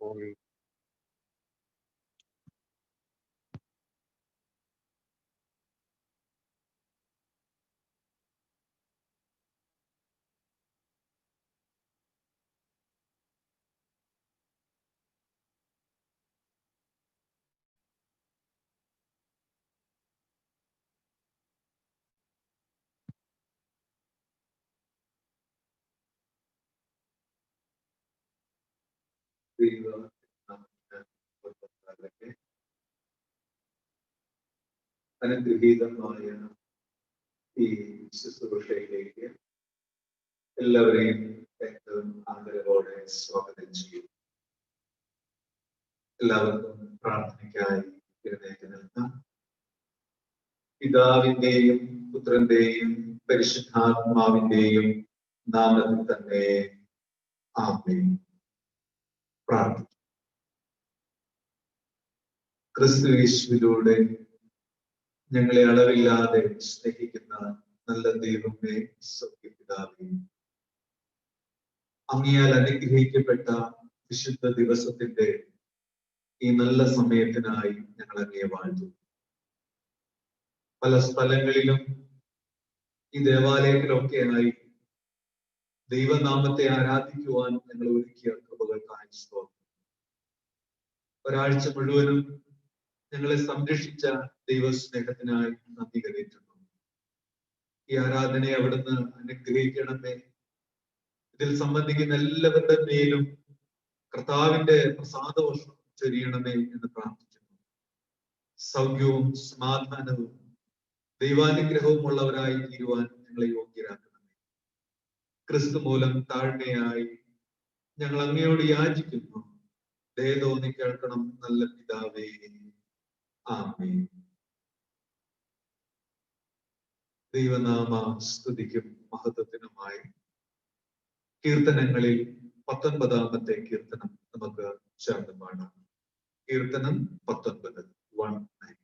Holy. അനുഗ്രഹീതമായ ഈ ശുശ്രൂഷയിലേക്ക് എല്ലാവരെയും ഏറ്റവും ആദരവോടെ സ്വാഗതം ചെയ്യും. എല്ലാവർക്കും പ്രാർത്ഥനയ്ക്കായി എഴുന്നേറ്റ് നിൽക്കാം. പിതാവിന്റെയും പുത്രന്റെയും പരിശുദ്ധാത്മാവിന്റെയും നാമത്തിൽ തന്നെ ആമേൻ. പ്രാർത്ഥിക്കും. ക്രിസ്തു യേശുവിലൂടെ ഞങ്ങളെ അളവില്ലാതെ സ്നേഹിക്കുന്ന നല്ല ദൈവമേ, സത്യപിതാവേ, അങ്ങയാൽ അനുഗ്രഹിക്കപ്പെട്ട വിശുദ്ധ ദിവസത്തിന്റെ ഈ നല്ല സമയത്തിനായി ഞങ്ങൾ അങ്ങയെ വാഴ്ത്തുന്നു. പല സ്ഥലങ്ങളിലും ഈ ദേവാലയത്തിലൊക്കെയായി ദൈവനാമത്തെ ആരാധിക്കുവാൻ ഞങ്ങൾ ഒരുക്കിയ കൃപകൾക്കായി സ്തോത്രം. ഒരാഴ്ച മുഴുവനും ഞങ്ങളെ സംരക്ഷിച്ച ദൈവസ്നേഹത്തിനായി നന്ദി കരേറ്റുന്നു. ഈ ആരാധനയെ അവിടുന്ന് അനുഗ്രഹിക്കണമേ. ഇതിൽ സംബന്ധിക്കുന്ന എല്ലാവരുടെ മേലും കർത്താവിന്റെ പ്രസാദവർഷം ചൊരിയണമേ എന്ന് പ്രാർത്ഥിക്കുന്നു. സൗഖ്യവും സമാധാനവും ദൈവാനുഗ്രഹവും ഉള്ളവരായി തീരുവാൻ ഞങ്ങളെ യോഗ്യരാക്കണമേ. ക്രിസ്തു മൂലം താഴ്മയായി ഞങ്ങൾ അങ്ങയോട് യാചിക്കുന്നു. ദയതോന്നി കേൾക്കണം നല്ല പിതാവേ. ആമേൻ. ദൈവനാമ സ്തുതിക്കും മഹത്വത്തിനുമായി കീർത്തനങ്ങളിൽ 19ാമത്തെ കീർത്തനം നമുക്ക് ചേർന്ന് പാടാം. കീർത്തനം 19, 1-9.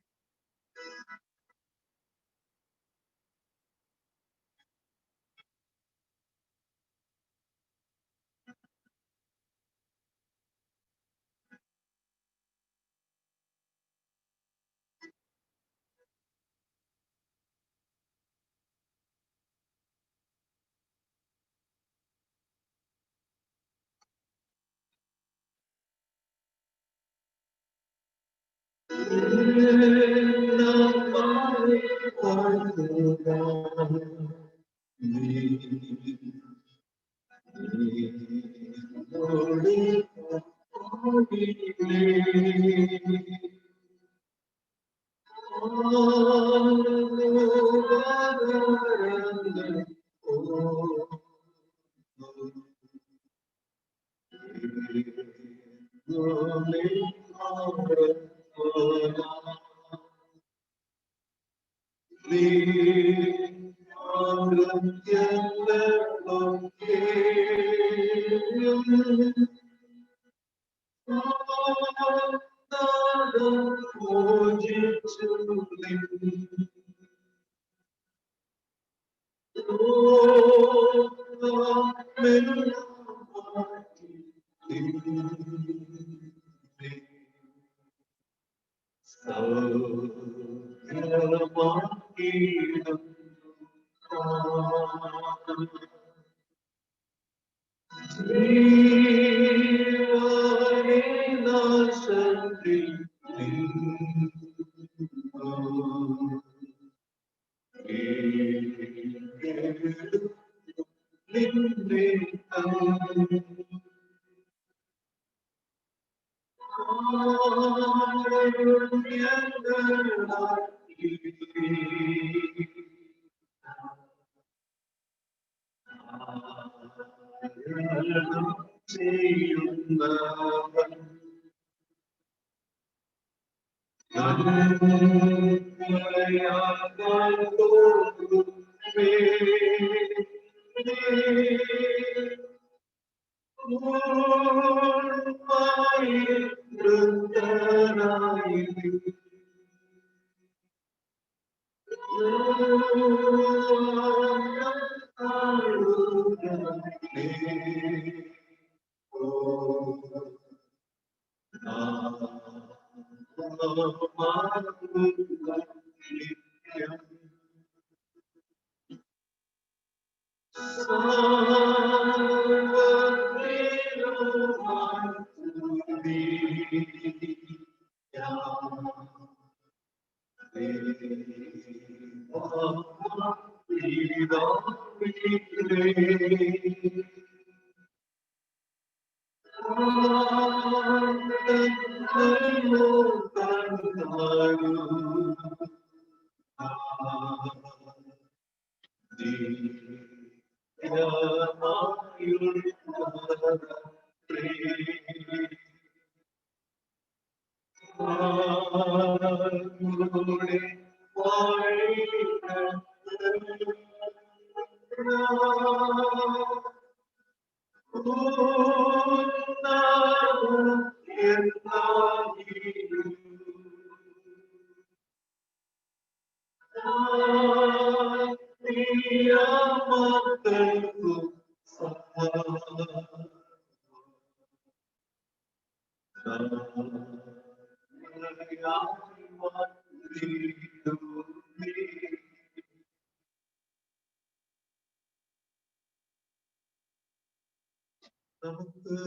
നമുക്ക്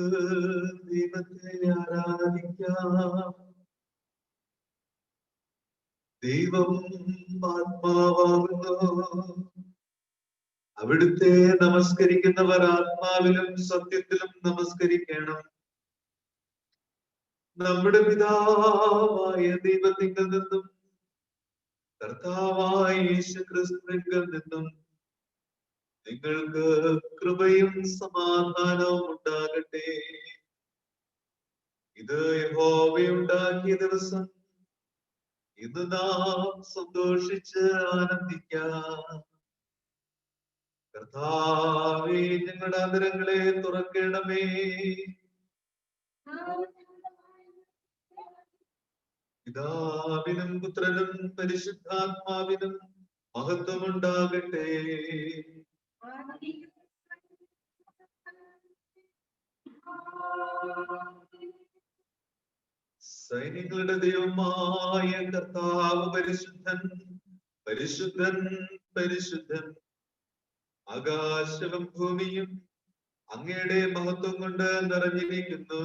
ദൈവത്തെ ആരാധിക്കാം. ദൈവം ആത്മാവാകുന്നു. അവിടുത്തെ നമസ്കരിക്കുന്നവർ ആത്മാവിലും സത്യത്തിലും നമസ്കരിക്കണം. നമ്മുടെ പിതാവായ ദൈവത്തിൽ നിന്നും കർത്താവായ യേശുക്രിസ്തുവിൽ നിന്നും നിങ്ങൾക്ക് കൃപയും സമാധാനവും ഉണ്ടാകട്ടെ. ഇത് യഹോവയുണ്ടാക്കിയ ദിവസം. ഇന്ന് നാം സന്തോഷിച്ച് ആനന്ദിക്കാം. കർത്താവേ, ഞങ്ങളുടെ അധരങ്ങളെ തുറക്കണമേ. പിതാവിനും പുത്രനും പരിശുദ്ധാത്മാവിനും മഹത്വമുണ്ടാകട്ടെ. സൈന്യങ്ങളുടെ ദൈവമായ കർത്താവ് പരിശുദ്ധൻ, പരിശുദ്ധൻ, പരിശുദ്ധൻ. ആകാശവും ഭൂമിയും അങ്ങയുടെ മഹത്വം കൊണ്ട് നിറഞ്ഞിരിക്കുന്നു.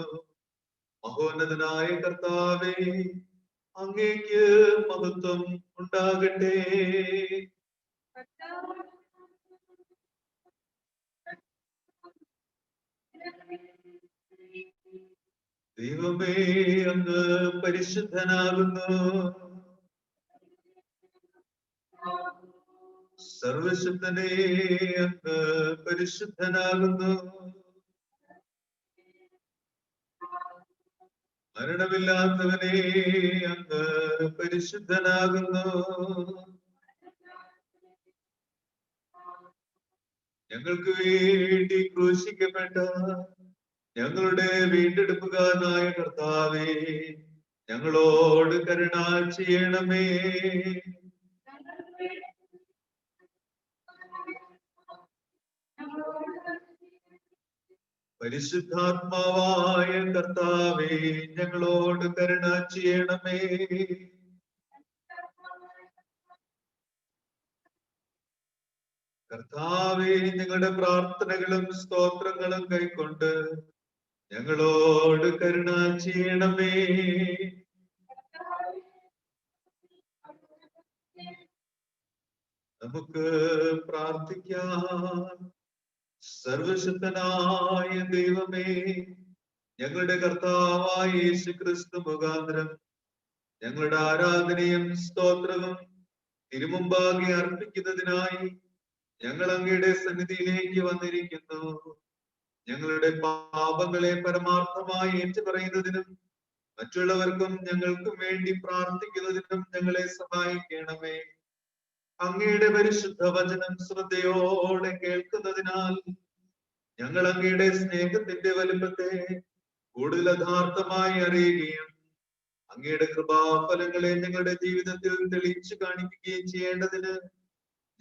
മഹോന്നതനായ കർത്താവേ, അങ്ങേക്ക് മഹത്വം ഉണ്ടാകട്ടെ. ദൈവമേ, അങ്ങ് പരിശുദ്ധനാകുന്നു. സർവശക്തനേ, അങ്ങ് പരിശുദ്ധനാകുന്നു. മരണമില്ലാത്തവനേ, അങ്ങ് പരിശുദ്ധനാകുന്നു. ഞങ്ങൾക്ക് വേണ്ടി ക്രൂശിക്കപ്പെട്ട ഞങ്ങളുടെ വീണ്ടെടുപ്പുകാരനായ കർത്താവേ, ഞങ്ങളോട് കരുണ ചെയ്യണമേ. പരിശുദ്ധാത്മാവായ കർത്താവേ, ഞങ്ങളോട് കരുണ ചെയ്യണമേ. കർത്താവേ, ഞങ്ങളുടെ പ്രാർത്ഥനകളും സ്തോത്രങ്ങളും കൈക്കൊണ്ട് ഞങ്ങളോട് കരുണ ചെയ്യണമേ. നമുക്ക് പ്രാർത്ഥിക്കാം. സർവശക്തനായ ദൈവമേ, ഞങ്ങളുടെ കർത്താവായ യേശുക്രിസ്തു മുഖാന്തരം ഞങ്ങളുടെ ആരാധനയും സ്തോത്രവും തിരുമുമ്പാകെ അർപ്പിക്കുന്നതിനായി ഞങ്ങൾ അങ്ങയുടെ സന്നിധിയിലേക്ക് വന്നിരിക്കുന്നു. ഞങ്ങളുടെ പാപങ്ങളെ പരമാർത്ഥമായി ഏറ്റുപറയുന്നതിനും മറ്റുള്ളവർക്കും ഞങ്ങൾക്കും വേണ്ടി പ്രാർത്ഥിക്കുന്നതിനും ഞങ്ങളെ സഹായിക്കണമേ. അങ്ങയുടെ പരിശുദ്ധ വചനം ശ്രദ്ധയോടെ കേൾക്കുന്നതിനാൽ ഞങ്ങൾ അങ്ങയുടെ സ്നേഹത്തിന്റെ വലുപ്പത്തെ കൂടുതൽ യഥാർത്ഥമായി അറിയുകയും അങ്ങയുടെ കൃപാഫലങ്ങളെ ഞങ്ങളുടെ ജീവിതത്തിൽ തെളിയിച്ചു കാണിക്കുകയും ചെയ്യേണ്ടതിന്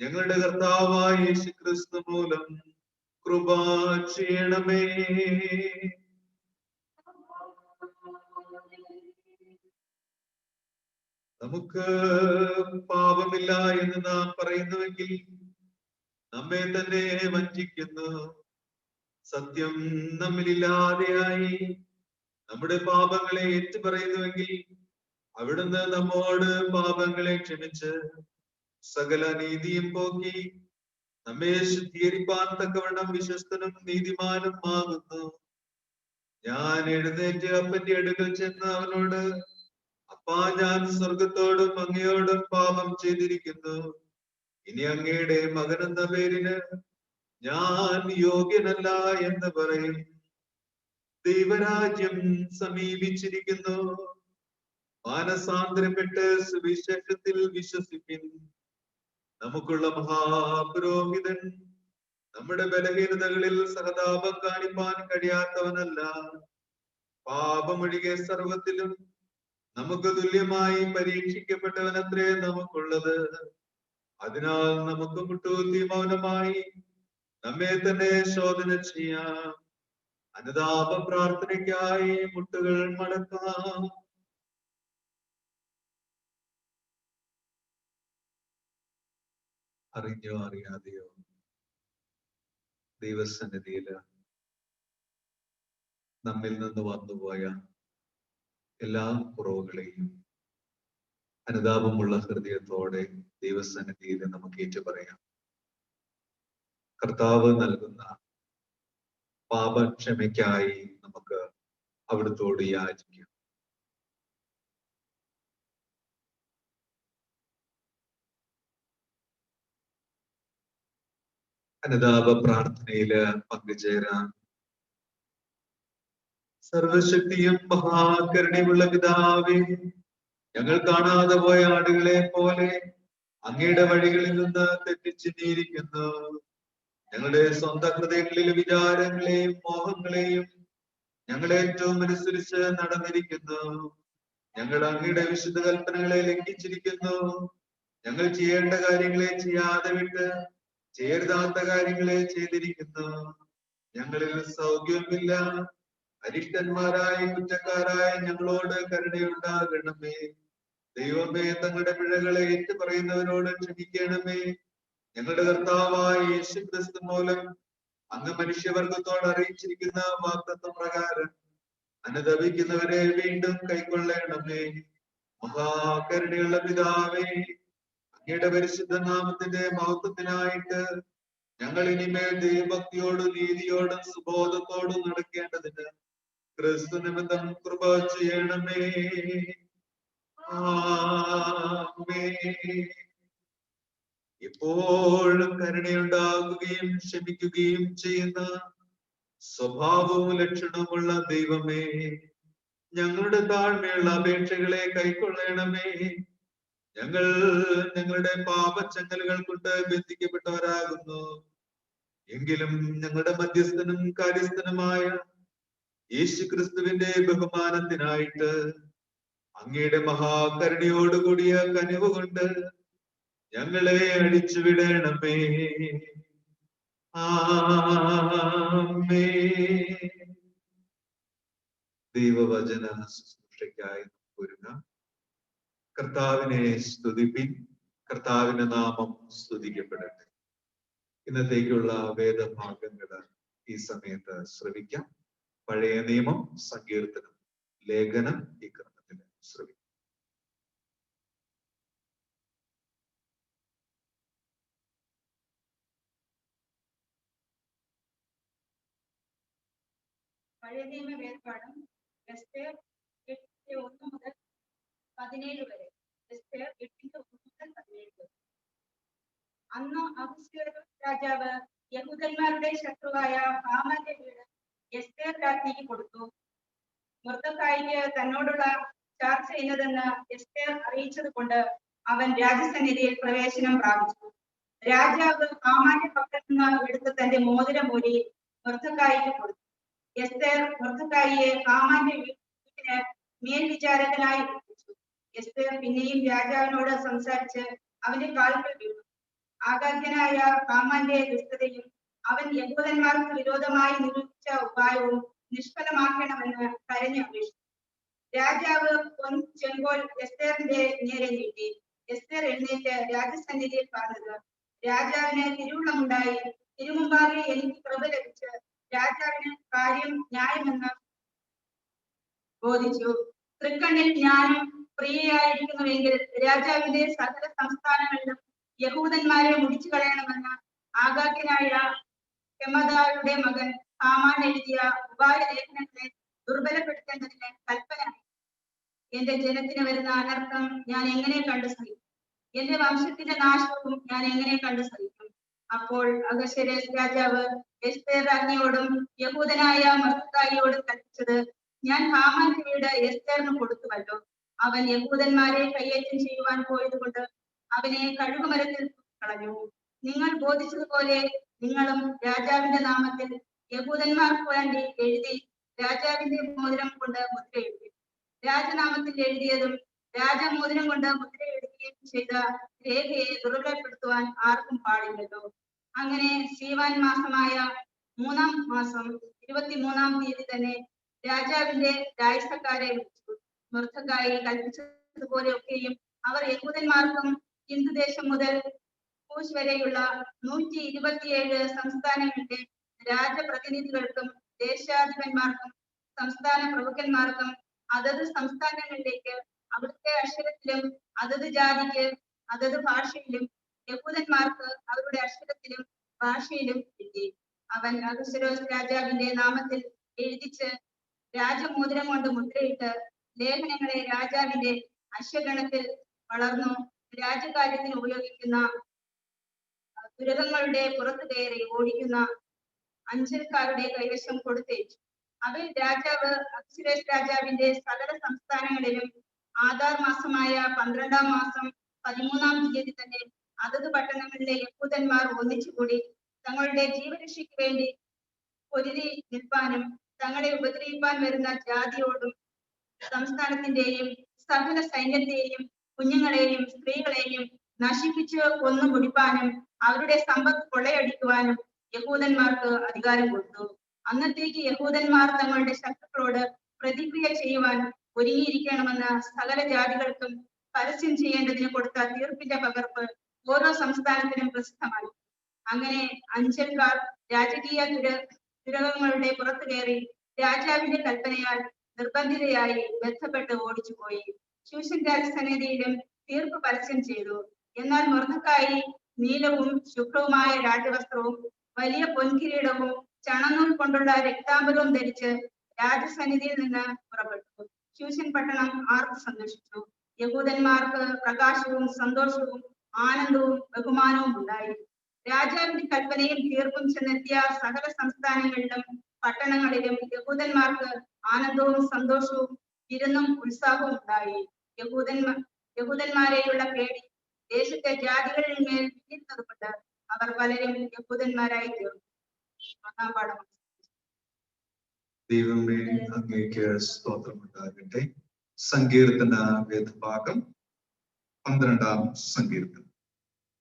ഞങ്ങളുടെ കർത്താവായ യേശുക്രിസ്തു മൂലം കൃപ ചെയ്യണമേ. നമുക്ക് പാപമില്ല എന്ന് നാം പറയുന്നുവെങ്കിൽ നമ്മെ തന്നെ വഞ്ചിക്കുന്നു. സത്യം നമ്മിലില്ലാതെയായി നമ്മുടെ പാപങ്ങളെ ഏറ്റുപറയുന്നുവെങ്കിൽ അവിടുന്ന് നമ്മോട് പാപങ്ങളെ ക്ഷമിച്ച് സകല നീതിയും പോക്കി നമ്മെ ശുദ്ധീകരിപ്പാൻ തക്കവണ്ണം വിശ്വസ്തനും നീതിമാനും ആകുന്നു. ഞാൻ എഴുന്നേറ്റ് അപ്പന്റെ അടുക്കൽ ചെന്ന് അവനോട്, അപ്പാ, ഞാൻ സ്വർഗത്തോടും അങ്ങയോടും പാപം ചെയ്തിരിക്കുന്നു. ഇനി അങ്ങയുടെ മകനെന്ന പേരിന് ഞാൻ യോഗ്യനല്ല എന്ന് പറയും. ദൈവരാജ്യം സമീപിച്ചിരിക്കുന്നു. മാനസാന്തരപ്പെട്ട് സുവിശേഷത്തിൽ വിശ്വസിപ്പിൻ. നമുക്കുള്ള മഹാപുരോഹിതൻ നമ്മുടെ ബലഹീനതകളിൽ സഹതാപം കാണിപ്പാൻ കഴിയാത്തവനല്ല. പാപമൊഴികെ സർവത്തിലും നമുക്ക് തുല്യമായി പരീക്ഷിക്കപ്പെട്ടവനത്രേ നമുക്കുള്ളത്. അതിനാൽ നമുക്ക് മുട്ടൂത്തി മൗനമായി നമ്മെ തന്നെ ശോധന ചെയ്യാം. അനുതാപ പ്രാർത്ഥനയ്ക്കായി മുട്ടുകൾ മടക്കാം. അറിഞ്ഞോ അറിയാതെയോ ദൈവസന്നിധിയില് നമ്മിൽ നിന്ന് വന്നുപോയ എല്ലാ കുറവുകളെയും അനുതാപമുള്ള ഹൃദയത്തോടെ ദൈവസന്നിധിയിൽ നമുക്ക് ഏറ്റുപറയാം. കർത്താവ് നൽകുന്ന പാപക്ഷമയ്ക്കായി നമുക്ക് അവിടുത്തോട് യാചിക്കാം. അനുതാപ പ്രാർത്ഥനയില് പങ്കുചേരാൻ സർവശക്തിയും മഹാകരുണയുള്ള പിതാവേ, ഞങ്ങൾ കാണാതെ പോയ ആടുകളെ പോലെ അങ്ങയുടെ വഴികളിൽ നിന്ന് തെറ്റിച്ചിരിക്കുന്നു. ഞങ്ങളുടെ സ്വന്തം ഹൃദയങ്ങളിലെ വിചാരങ്ങളെയും മോഹങ്ങളെയും ഞങ്ങൾ ഏറ്റവും അനുസരിച്ച് നടന്നിരിക്കുന്നു. ഞങ്ങൾ അങ്ങയുടെ വിശുദ്ധ കൽപ്പനകളെ ലംഘിച്ചിരിക്കുന്നു. ഞങ്ങൾ ചെയ്യേണ്ട കാര്യങ്ങളെ ചെയ്യാതെ വിട്ട് ചെയ്യരുതാത്ത കാര്യങ്ങളെ ചെയ്തിരിക്കുന്നു. ഞങ്ങളിൽ സൗഖ്യമില്ല. അരിഷ്ടന്മാരായ കുറ്റക്കാരായ ഞങ്ങളോട് കരുണയുണ്ടാകണമേ. ദൈവമേ, തങ്ങളുടെ പിഴകളെ ഏറ്റുപറയുന്നവരോട് ക്ഷമിക്കണമേ. ഞങ്ങളുടെ കർത്താവായ യേശുക്രിസ്തു മൂലം അങ്ങ് മനുഷ്യവർഗത്തോട് അറിയിച്ചിരിക്കുന്ന വാഗ്ദത്ത പ്രകാരം അനുദപിക്കുന്നവരെ വീണ്ടും കൈക്കൊള്ളണമേ. മഹാകരുണയുള്ള പിതാവേ, അങ്ങയുടെ പരിശുദ്ധ നാമത്തിന്റെ മഹത്വത്തിനായിട്ട് ഞങ്ങൾ ഇനിമേൽ ദൈവഭക്തിയോടും നീതിയോടും സുബോധത്തോടും നടക്കേണ്ടതിന് ക്രിസ്തു നിമിത്തം കൃപ ചെയ്യണമേ. ആമേൻ. എപ്പോഴും കരുണയുണ്ടാകുകയും ക്ഷമിക്കുകയും ചെയ്യുന്ന സ്വഭാവവും ലക്ഷണമുള്ള ദൈവമേ, ഞങ്ങളുടെ താഴ്മയുള്ള അപേക്ഷകളെ കൈക്കൊള്ളണമേ. ഞങ്ങൾ ഞങ്ങളുടെ പാപച്ചങ്ങലുകൾ കൊണ്ട് ബന്ധിക്കപ്പെട്ടവരാകുന്നു. എങ്കിലും ഞങ്ങളുടെ മധ്യസ്ഥനും കാര്യസ്ഥനുമായ യേശുക്രിസ്തുവിന്റെ ബഹുമാനത്തിനായിട്ട് അങ്ങയുടെ മഹാകരുണയോടുകൂടിയ കനിവ് കൊണ്ട് ഞങ്ങളെ അടിച്ചുവിടണമേ. ആമേൻ. ദൈവവചന ശുശ്രൂഷയ്ക്കായി ഒരുങ്ങാം. കർത്താവിനെ സ്തുതിപ്പിൻ. കർത്താവിന്റെ നാമം സ്തുതിക്കപ്പെടട്ടെ. ഇന്നത്തേക്കുള്ള വേദഭാഗങ്ങൾ ഈ സമയത്ത് ശ്രവിക്കാം. പഴയ നിയമം, സങ്കീർത്തനം, ലേഖനം ഈ ക്രമത്തിൽ ശ്രവിക്കാം. പഴയ നിയമ വേദപാഠം എസ്തേർ 8:1 മുതൽ 17 വരെ. എസ്തേർ 8:1 മുതൽ 17 വരെ. അന്ന് അഹസ്വേരോസ് രാജാവ് യഹൂദന്മാരുടെ ശത്രുവായ ഹാമാന്റെ വീട് എസ്തേർ രാജ്ഞിക്ക് കൊടുത്തു. മൊർദെഖായിക്ക് തന്നോടുള്ള ചാർച്ച ചെയ്യുന്നതെന്ന് എസ്തേർ അറിയിച്ചത് കൊണ്ട് അവൻ രാജസന്നിധിയിൽ പ്രവേശനം പ്രാപിച്ചു. രാജാവ് ഹാമാന്റെ പക്കൽ നിന്ന് എടുത്ത് തന്റെ മോതിരം ഊരി മൊർദെഖായിക്ക് കൊടുത്തു. എസ്തേർ മൊർദെഖായിയെ ഹാമാന്റെ വീട്ടിന് മേൽവിചാരകനായി ഏൽപ്പിച്ചു. എസ്തേർ പിന്നെയും രാജാവിനോട് സംസാരിച്ച് അവന്റെ കാൽക്കൽ വീണു. ആഗാഗ്യനായ ഹാമാന്റെ ദുഷ്ടതയും അവൻ യഹൂദന്മാർക്ക് വിരോധമായി നിരൂപിച്ച ഉപായവും നിഷ്ഫലമാക്കണമെന്ന് കരഞ്ഞപേക്ഷിച്ചു. രാജാവ് ചെങ്കോൽ എസ്തേറിന്റെ നേരെ നീട്ടി. എസ്തേർ എഴുന്നേറ്റ് രാജസന്നിധിയിൽ പറഞ്ഞത്: രാജാവിന് തിരുവുള്ളമുണ്ടായി തിരുമുമ്പാകെ എനിക്ക് കൃപ ലഭിച്ച് രാജാവിന് കാര്യം ന്യായമെന്ന് ബോധിച്ചു. തൃക്കണ്ണിൽ ജ്ഞാനം പ്രിയയായിരിക്കുന്നുവെങ്കിൽ രാജാവിന്റെ സകല സംസ്ഥാനങ്ങളിലും യഹൂദന്മാരെ മുടിച്ചു കളയണമെന്ന് ആഗാഗ്യനായ ഹെമദായുടെ മകൻ ഹാമാൻ എഴുതിയ ഉപായ ലേഖനങ്ങളെ ദുർബലപ്പെടുത്തേണ്ടതിന് കൽപ്പനയായി. എന്റെ ജനത്തിന് വരുന്ന അനർത്ഥം ഞാൻ എങ്ങനെ കണ്ടു സഹിക്കും? എന്റെ വംശത്തിന്റെ നാശവും ഞാൻ എങ്ങനെ കണ്ടു സഹിക്കും? അപ്പോൾ അഹശ്വേരോസ് രാജാവ് എസ്തേർ രാജ്ഞിയോടും യഹൂദനായ മർദെഖായിയോടും കൽപ്പിച്ചത്: ഞാൻ ഹാമാന്റെ വീട് എസ്തേറിന് കൊടുത്തുവല്ലോ. അവൻ യഹൂദന്മാരെ കയ്യേറ്റം ചെയ്യുവാൻ പോയതുകൊണ്ട് അവനെ കഴുകുമരത്തിൽ കളഞ്ഞു. നിങ്ങൾ ബോധിച്ചതുപോലെ നിങ്ങളും രാജാവിന്റെ നാമത്തിൽ യഹൂദന്മാർക്ക് വേണ്ടി എഴുതി രാജാവിന്റെ മോതിരം കൊണ്ട് മുദ്രയെഴുതി. രാജനാമത്തിൽ എഴുതിയതും രാജമോതിരം കൊണ്ട് മുദ്രയെഴുതുകയും ചെയ്ത രേഖയെ ദുർബലപ്പെടുത്തുവാൻ ആർക്കും പാടില്ലല്ലോ. അങ്ങനെ സീവാൻ മാസമായ 3-ാം മാസം 23-ാം തീയതി തന്നെ രാജാവിന്റെ രായസക്കാരെ വിളിച്ചു. മൊർദെഖായി കൽപ്പിച്ചതുപോലെ ഒക്കെയും അവർ യഹൂദന്മാർക്കും ഹിന്ദുദേശം മുതൽ കൂശ് വരെയുള്ള 127 സംസ്ഥാനങ്ങളിലെ രാജപ്രതിനിധികൾക്കും ദേശാധിപന്മാർക്കും സംസ്ഥാന പ്രഭുക്കന്മാർക്കും അതത് സംസ്ഥാനങ്ങളിലേക്ക് അവിടുത്തെ അക്ഷരത്തിലും അതത് ജാതിക്ക് അതത് ഭാഷയിലും യഹൂദന്മാർക്ക് അവരുടെ അക്ഷരത്തിലും ഭാഷയിലും എഴുതി. അവൻ അഹശ്വേരോസ് രാജാവിന്റെ നാമത്തിൽ എഴുതിച്ച് രാജമോതിരം കൊണ്ട് മുദ്രയിട്ട് ലേഖനങ്ങളെ രാജാവിന്റെ അശ്വഗണത്തിൽ വളർന്നു രാജകാര്യത്തിന് ഉപയോഗിക്കുന്ന ദുരകങ്ങളുടെ പുറത്തു കയറി ഓടിക്കുന്ന അഞ്ചൽക്കാരുടെ കൈവശം കൊടുത്തയച്ചു. അവയിൽ രാജാവ് അഹശ്വേരോസ് രാജാവിന്റെ സകല സംസ്ഥാനങ്ങളിലും ആദാർ മാസമായ 12-ാം മാസം 13-ാം തീയതി തന്നെ അതത് പട്ടണങ്ങളിലെ യഹൂദന്മാർ ഒന്നിച്ചുകൂടി തങ്ങളുടെ ജീവരക്ഷയ്ക്ക് വേണ്ടി പൊരുതി നിൽപ്പാനും തങ്ങളെ ഉപദ്രവിപ്പാൻ വരുന്ന ജാതിയോടും സംസ്ഥാനത്തിന്റെയും സകല സൈന്യത്തെയും കുഞ്ഞുങ്ങളെയും സ്ത്രീകളെയും നശിപ്പിച്ച് കൊന്നു മുടിപ്പാനും അവരുടെ സമ്പത്ത് കൊള്ളയടിക്കുവാനും യഹൂദന്മാർക്ക് അധികാരം കൊടുത്തു. അന്നത്തേക്ക് യഹൂദന്മാർ തങ്ങളുടെ ശത്രുക്കളോട് പ്രതിക്രിയ ചെയ്യുവാൻ ഒരുങ്ങിയിരിക്കണമെന്ന് സകല ജാതികൾക്കും പരസ്യം ചെയ്യേണ്ടതിന് കൊടുത്ത തീർപ്പിന്റെ പകർപ്പ് ഓരോ സംസ്ഥാനത്തിനും പ്രസിദ്ധമായി. അങ്ങനെ അഞ്ചൽക്കാർ രാജകീയ ദുരകങ്ങളുടെ പുറത്തു കയറി രാജാവിന്റെ കൽപ്പനയാൽ നിർബന്ധിതയായി ബന്ധപ്പെട്ട് ഓടിച്ചുപോയി. ശൂശൻ രാജസന്നിധിയിലും തീർപ്പ് പരസ്യം ചെയ്തു. എന്നാൽ മൊർദെഖായി നീലവും ശുഭ്രവുമായ രാജവസ്ത്രവും വലിയ പൊൻകിരീടവും ചണനൂൽ കൊണ്ടുള്ള രക്താംബരവും ധരിച്ച് രാജസന്നിധിയിൽ നിന്ന് പുറപ്പെട്ടു. ശൂശൻ പട്ടണം ആർത്ത് സന്തോഷിച്ചു. യഹൂദന്മാർക്ക് പ്രകാശവും സന്തോഷവും ആനന്ദവും ബഹുമാനവും ഉണ്ടായി. രാജാവിന്റെ കൽപ്പനയും തീർപ്പും ചെന്നെത്തിയ സകല സംസ്ഥാനങ്ങളിലും പട്ടണങ്ങളിലും യഹൂദന്മാർക്ക് ആനന്ദവും സന്തോഷവും വിരുന്നും ഉത്സാഹവും ഉണ്ടായി. യഹൂദന്മാരെയുള്ള പേടി ദേശത്തെ ജാതികളിൽ മേൽ വിധിക്കുന്നതുകൊണ്ട് അവർ പലരും യഹൂദന്മാരായി തീർന്നു. 1-ാം പാഠം. ദൈവമേ, അങ്ങേക്ക് സ്തോത്രമുണ്ടാകട്ടെ. സങ്കീർത്തന വേദഭാഗം 12-ാം സങ്കീർത്തനം.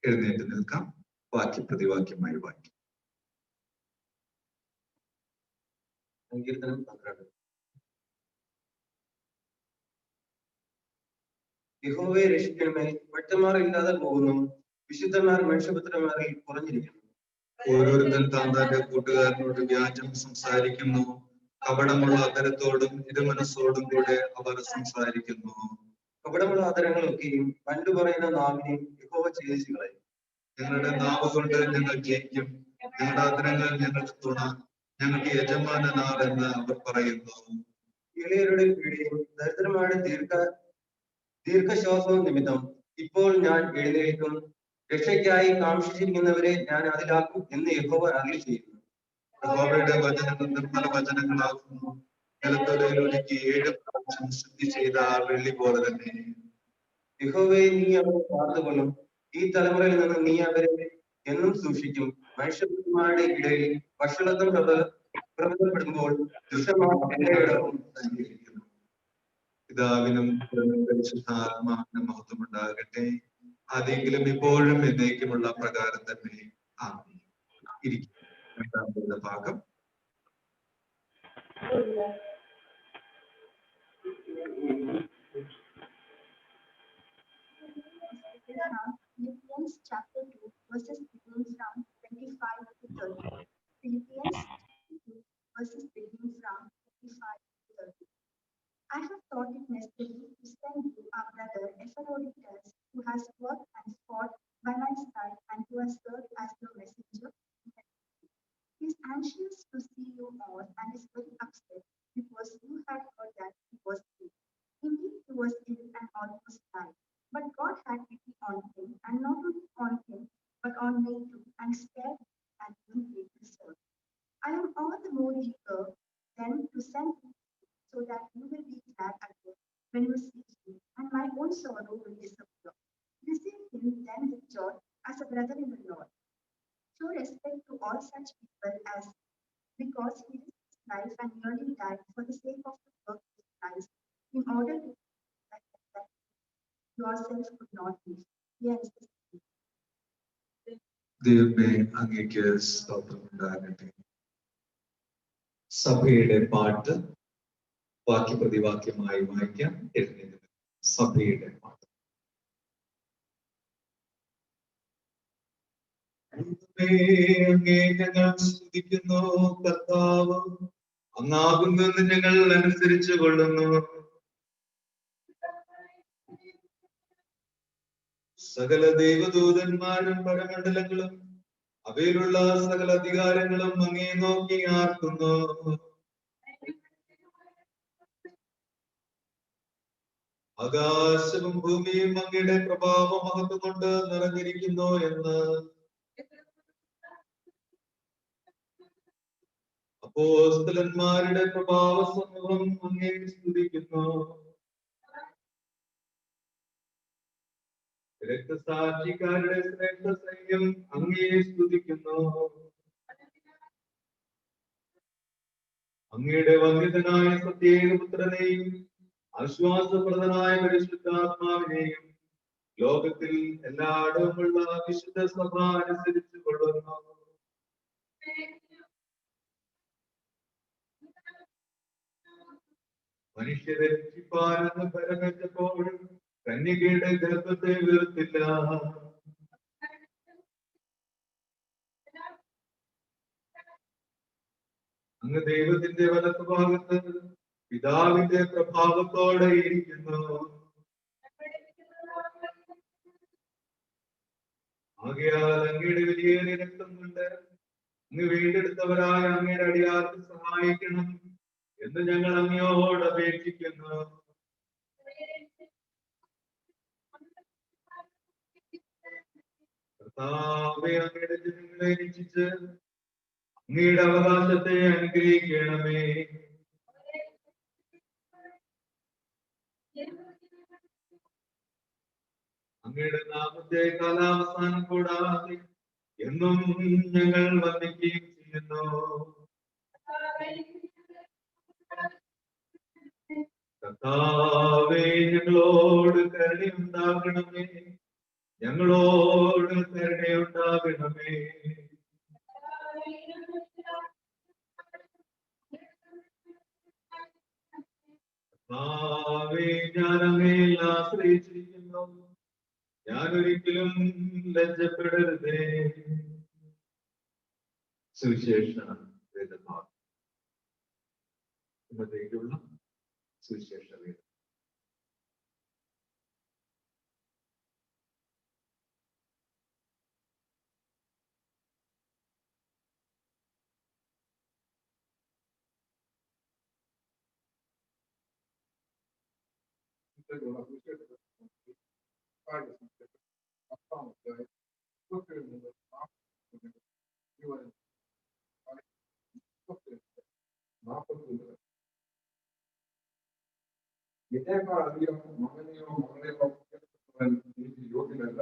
എഴുന്നേറ്റ് നിൽക്കാം. വാക്യപ്രതിവാക്യമായി വായിക്കും. സങ്കീർത്തനം 12. യഹോവയെ രക്ഷിക്കണമേ, ഭക്തന്മാർ ഇല്ലാതെ പോകുന്നു, വിശുദ്ധന്മാർ മനുഷ്യപുത്രന്മാരിൽ കുറഞ്ഞിരിക്കുന്നു. ഓരോരുത്തൻ താന്താന്റെ കൂട്ടുകാരനോട് വ്യാജം സംസാരിക്കുന്നു, കപടമുള്ള അധരത്തോടും ഇരുമനസ്സോടും കൂടെ അവർ സംസാരിക്കുന്നു. കപടമുള്ള ആദരങ്ങളൊക്കെയും പണ്ടു പറയുന്ന നാവിനെ യഹോവ ഛേദിച്ചു കളയും. ഞങ്ങളുടെ നാവ് കൊണ്ട് ഞങ്ങൾ ജയിക്കും, ഞങ്ങളുടെ അധരങ്ങൾ ഞങ്ങൾക്ക് തുണ, ഞങ്ങൾക്ക് യജമാനനാരെന്ന് അവർ പറയുന്നു. ഇളയരുടെ പീഡയും ദരിദ്രന്മാരുടെ ദീർഘശ്വാസവും നിമിത്തം ഇപ്പോൾ ഞാൻ എഴുന്നേൽക്കും, രക്ഷയ്ക്കായി കാക്ഷിച്ചിരിക്കുന്നവരെ ഞാൻ അതിലാക്കും എന്ന് യഹോവ അരുളിച്ചെയ്യുന്നു. യഹോവയുടെ വചനങ്ങൾ നിർമ്മല വചനങ്ങളാകുന്നു, നിലത്തൊലൊരുക്കി 7 പ്രാവശ്യം ശുദ്ധി ചെയ്ത വെള്ളി പോലെ തന്നെ. യഹോവയെ നീ അവരെ കാത്തുകൊള്ളും, ഈ തലമുറയിൽ നിന്ന് നീ അവരെ എന്നും സൂക്ഷിക്കും. മനുഷ്യന്മാരുടെ ഇടയിൽ വഷളത്വം പ്രബലപ്പെടുമ്പോൾ ദുഷ്ടന്മാർ എല്ലായിടവും സഞ്ചരിക്കുന്നു. പിതാവിനും പരിശുദ്ധാത്മാവിനും മഹത്വം ഉണ്ടാകട്ടെ. ആദ്യെങ്കിലും ഇപ്പോഴും എന്നേക്കുമുള്ള പ്രകാരം തന്നെ. ആമേൻ. ഇരിക്കും. 2-ാം ഭാഗം. Philippians chapter 2, verses beginning from 25 to 30. Philippians chapter 2, verses beginning from 25 to 30. I have thought it necessary to send you our brother Epaphroditus, who has worked and fought by my side and who has served as your messenger. He is anxious to see you all and is very upset because you had heard that he was ill. Indeed, he was ill and almost died. But God had pity on him, and not only on him, but on me too, and spared me and given me to serve. I am all the more eager then to send you so that you will be glad again when you see him, and my own sorrow will disappear. Receive him then with joy as a brother in the Lord. Show respect to all such people as because he risked his life and nearly died for the sake of the work of Christ, in order to that yourself could not live. Yes. ദൈവമേ അങ്ങേക്ക് സ്തോത്രം ഉണ്ടാകട്ടെ. സഭയുടെ പാട്ട് വാക്യപ്രതിവാക്യമായി വായിക്കാം. എഴുന്നേൽക്കുക. സഭയുടെ പാട്ട്. അങ്ങേ ഞങ്ങൾ സ്തുതിക്കുന്നു കർത്താവ്, അങ്ങാകുന്നെന്ന് ഞങ്ങൾ അനുസരിച്ചു കൊള്ളുന്നു. സകല ദൈവദൂതന്മാരും പരമണ്ഡലങ്ങളും അവയിലുള്ള സകല അധികാരങ്ങളും അങ്ങേ നോക്കി ആർക്കുന്നു. ആകാശവും ഭൂമിയും അങ്ങയുടെ പ്രഭാവ മഹത്വം കൊണ്ട് നിറഞ്ഞിരിക്കുന്നു എന്ന് അപ്പോസ്തലന്മാരുടെ പ്രഭാവ സമൂഹം അങ്ങേ സ്തുതിക്കുന്നു. രക്തസാക്ഷിക്കാരുടെ ശ്രേഷ്ഠ സൈന്യം അങ്ങേ സ്തുതിക്കുന്നു. അങ്ങയുടെ വന്ദിതനായ സത്യേകപുത്രനെയും ആശ്വാസപ്രദനായ പരിശുദ്ധാത്മാവിനെയും ലോകത്തിൽ എല്ലായിടവുമുള്ള വിശുദ്ധ സഭ അനുസരിച്ചു കൊള്ളുന്നു. മനുഷ്യരെ രക്ഷിപ്പാനെന്ന് പരമേറ്റപ്പോൾ കന്യകയുടെ ഗർഭത്തെ വീർത്തില്ല. അങ്ങ് ദൈവത്തിന്റെ വലത്തുഭാഗത്ത് പിതാവിന്റെ പ്രഭാവത്തോടെ ഇരിക്കുന്നു. ആകയാൽ അങ്ങയുടെ വലിയേറിയ രക്തം കൊണ്ട് അങ്ങ് വീണ്ടെടുത്തവരായ അങ്ങയുടെ അടിയാർക്ക് സഹായിക്കണം എന്ന് ഞങ്ങൾ അങ്ങയോട് അപേക്ഷിക്കുന്നു. കർത്താവേ, അങ്ങയുടെ ജനങ്ങളെ രക്ഷിച്ച് അങ്ങയുടെ അവകാശത്തെ അനുഗ്രഹിക്കണമേ. അങ്ങയുടെ നാമത്തെ കാലാവസാനം കൂടാതെ എന്നും ഞങ്ങൾ വന്ദിക്കുകയും ചെയ്യുന്നു. കർത്താവേ, ഞങ്ങളോട് കരുണയുണ്ടാകണമേ, ഞങ്ങളോട് കരുണയുണ്ടാകണമേ. കർത്താവേ, ഞാൻ അങ്ങയിൽ ആശ്രയിച്ചിരിക്കുന്നു, ഞാൻ ഒരിക്കലും ലജ്ജപ്പെടരുതേ. സുവിശേഷ വേദഭാഗം. ഇന്നത്തേക്കുള്ള സുവിശേഷ വേദം. ഇതിനേക്കാൾ അധികം മകനെയോ മകളെയോ എനിക്ക് യോഗ്യനല്ല.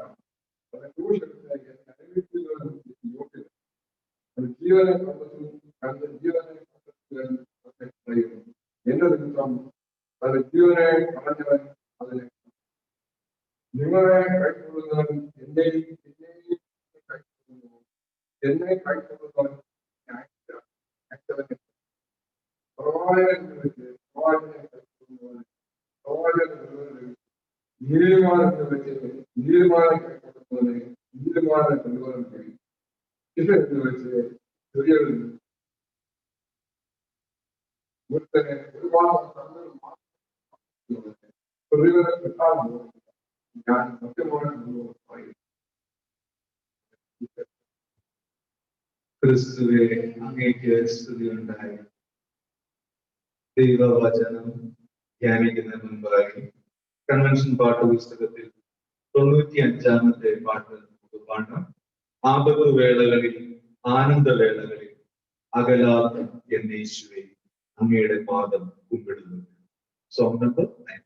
അത് ക്രൂശെടുത്ത് അനുഭവിക്കുന്നവരും യോഗ്യത. അത് ജീവനെ കണ്ടെത്തും, തന്റെ ജീവനെ കണ്ടെത്തുകയും എന്റെ നിമിത്തം തന്റെ ജീവനെ കളഞ്ഞവൻ അതിനെ നിങ്ങളെ കൈക്കൊള്ളുന്നവൻ എന്നെയും കൈക്കൊള്ളുന്നു. എന്നെ കൈക്കൊള്ളുന്നവൻ അയച്ചവനെ പ്രവാചകനെ കൈക്കൊള്ളുന്നവൻ തീരുമാനം കൈക്കൊള്ളുന്നതിന് തീരുമാനം കൊണ്ടുവരാൻ കഴിയും. ഇത് എന്ന് വെച്ച് ചെറിയൊരു ഒരുത്തനെ ഒരുപാട് പ്രതിഫലം കിട്ടാൻ ഞാൻ സത്യമാണ് പറയും. ക്രിസ്തുവേ അങ്ങേക്ക് സ്തുതിയുണ്ടായി. ദൈവവചനം ധ്യാനിക്കുന്നതിന് മുൻപായി കൺവെൻഷൻ പാട്ട് പുസ്തകത്തിൽ 95-ാമത്തെ പാട്ട് നമുക്ക് പാടാം. ആപത്ത് വേളകളിൽ ആനന്ദവേളകളിൽ അകലാത്ത എന്ന യേശുവേ അങ്ങയുടെ പാദം കുമ്പിടുന്നു. Song number 9.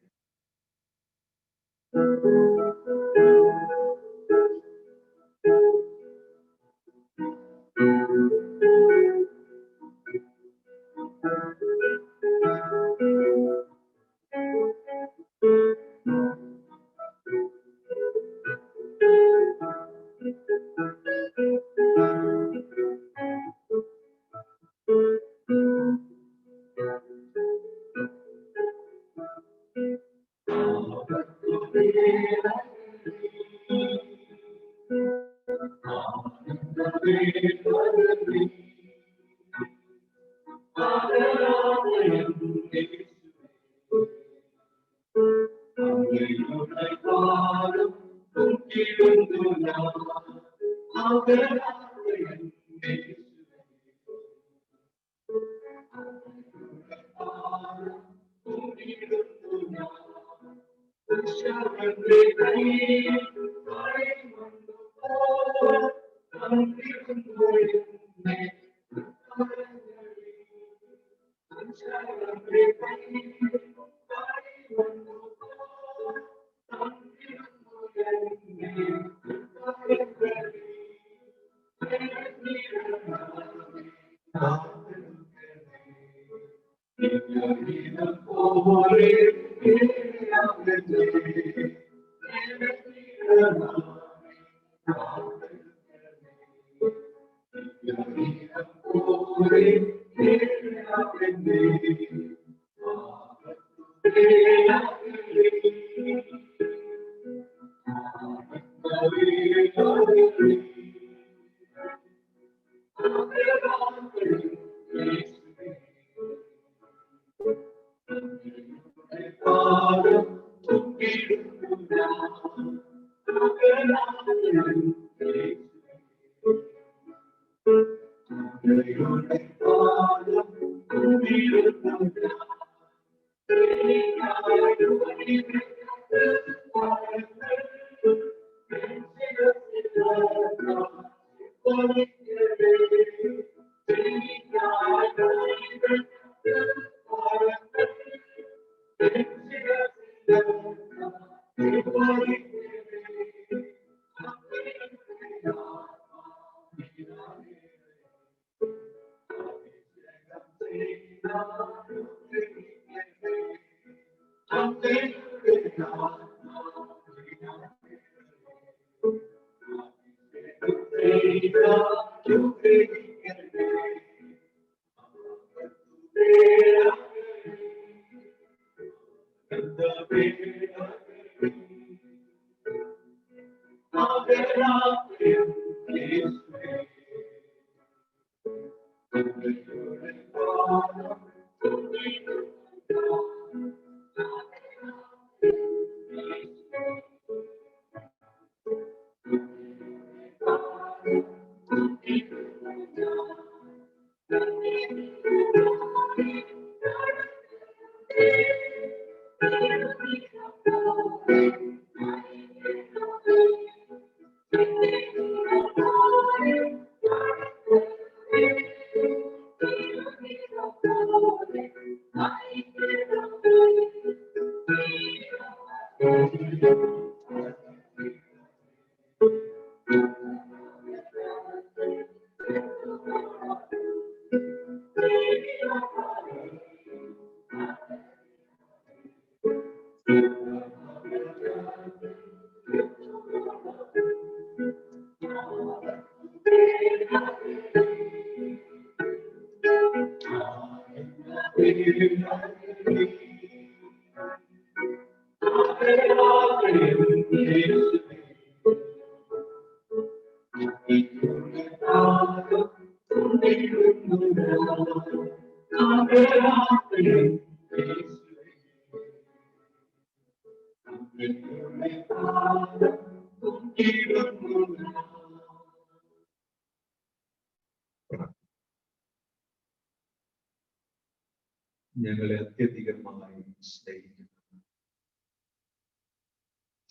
ഞങ്ങളെ അത്യധികമായി സ്നേഹിക്കുന്നു.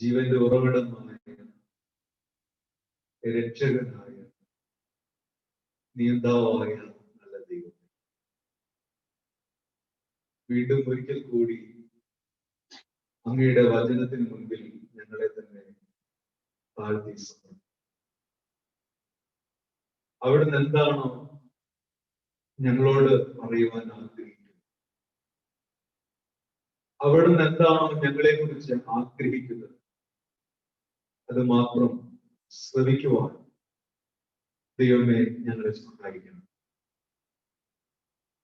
ജീവന്റെ ഉറവിടമായ രക്ഷകനായ നിയന്താവായ നല്ല ദൈവം, വീണ്ടും ഒരിക്കൽ കൂടി അങ്ങയുടെ വചനത്തിന് മുൻപിൽ ഞങ്ങളെ തന്നെ താഴ്ത്തി സമർപ്പിക്കുന്നു. അവിടുന്ന് എന്താണോ ഞങ്ങളോട് പറയുവാൻ ആഗ്രഹിക്കുന്നത്, അവിടുന്ന് എന്താണോ ഞങ്ങളെ കുറിച്ച് ആഗ്രഹിക്കുന്നത്, അത് മാത്രം ശ്രവിക്കുവാൻ ദൈവമേ ഞങ്ങളെ സഹായിക്കണം.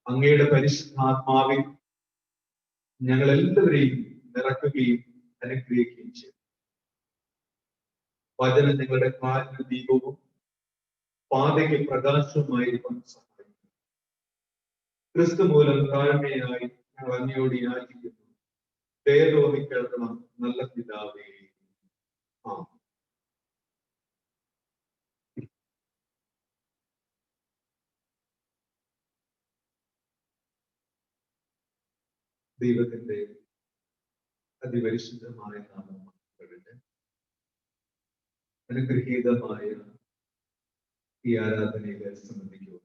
അങ്ങയുടെ പരിശുദ്ധാത്മാവിൽ ഞങ്ങൾ എല്ലാവരെയും നിറക്കുകയും അനുഗ്രഹിക്കുകയും ചെയ്യും. വചനം ഞങ്ങളുടെ കാലിന് ദീപവും പാതയ്ക്ക് പ്രകാശവുമായിരിക്കാൻ സഹായിക്കും. ക്രിസ്തു മൂലം താഴ്മയായി ഞങ്ങൾ അങ്ങയോട് യാചിക്കുന്നു. ദയതോന്നി കേൾക്കണം നല്ല പിതാവേ. ആമേൻ. ദൈവത്തിന്റെ അതിപരിശുദ്ധമായ നാമം മഹത്വപ്പെടട്ടെ. അനുഗ്രഹീതമായ ഈ ആരാധനയിൽ സംബന്ധിക്കുക.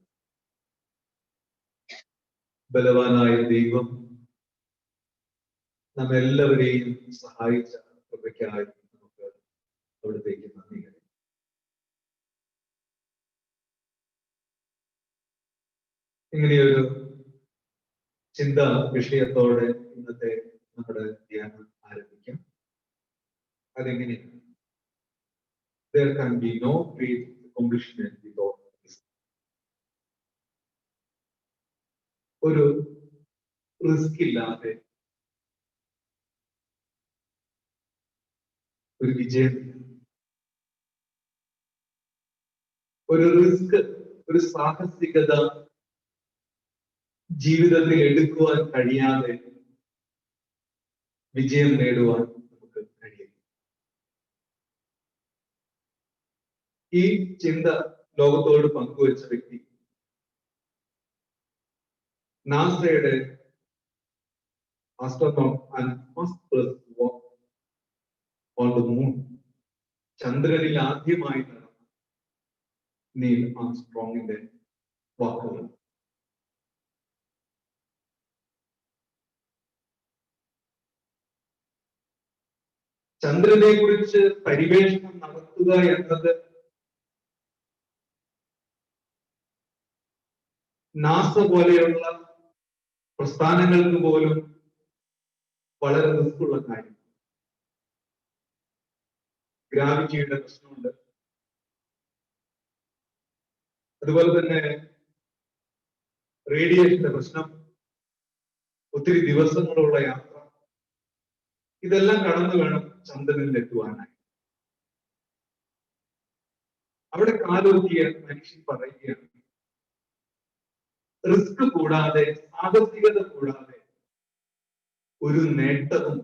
ബലവാനായ ദൈവം നമ്മെല്ലാവരെയും സഹായിച്ച കൃപയ്ക്കായി നമുക്ക് അവിടത്തേക്ക് നന്ദി കഴിയും. ഇങ്ങനെയൊരു ചിന്താ വിഷയത്തോടെ ഇന്നത്തെ നമ്മുടെ ധ്യാനം ആരംഭിക്കാം. അതെങ്ങനെയാണ്? There can be no great accomplishment without risk. ഒരു റിസ്ക് ഇല്ലാതെ ഒരു വിജയമില്ല. ഒരു റിസ്ക്, ഒരു സാഹസികത ജീവിതത്തിൽ എടുക്കുവാൻ കഴിയാതെ വിജയം നേടുവാൻ നമുക്ക് കഴിയും. ഈ ചിന്ത ലോകത്തോട് പങ്കുവച്ച വ്യക്തി നാസയുടെ astronaut and first person to walk on the moon, ചന്ദ്രനിൽ ആദ്യമായി നടന്ന നീൽ ആംസ്ട്രോങ്ങിന്റെ വാക്കുകൾ. ചന്ദ്രനെ കുറിച്ച് പരിവേഷണം നടത്തുക എന്നത് നാസ പോലെയുള്ള പ്രസ്ഥാനങ്ങൾക്ക് പോലും വളരെ റിസ്ക്കുള്ള കാര്യം. ഗ്രാവിറ്റിയുടെ പ്രശ്നമുണ്ട്. അതുപോലെ തന്നെ റേഡിയേഷന്റെ പ്രശ്നം, ഒത്തിരി ദിവസങ്ങളുള്ള യാത്ര, ഇതെല്ലാം കടന്നു വേണം ചന്ദ്രനിൽ എത്തുവാനായി. അവിടെ കാലൊരുക്കിയ മനുഷ്യൻ പറയുകയാണ്, റിസ്ക് കൂടാതെ, സാഹസികത കൂടാതെ ഒരു നേട്ടവും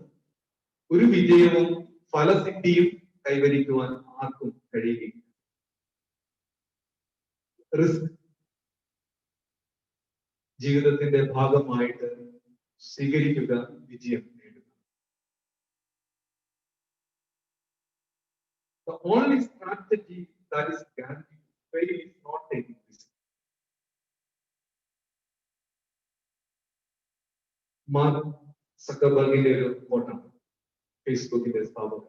ഒരു വിജയവും ഫലസിദ്ധിയും കൈവരിക്കുവാൻ ആർക്കും കഴിയുകയില്ല. റിസ്ക് ജീവിതത്തിന്റെ ഭാഗമായിട്ട് സ്വീകരിക്കുക, വിജയം നേടുക. The only strategy that is guaranteed to fail is not taking risk. Mark സക്കർബർഗിന്റെ ഒരു ഫോട്ടാണ്, ഫേസ്ബുക്കിന്റെ സ്ഥാപകൻ.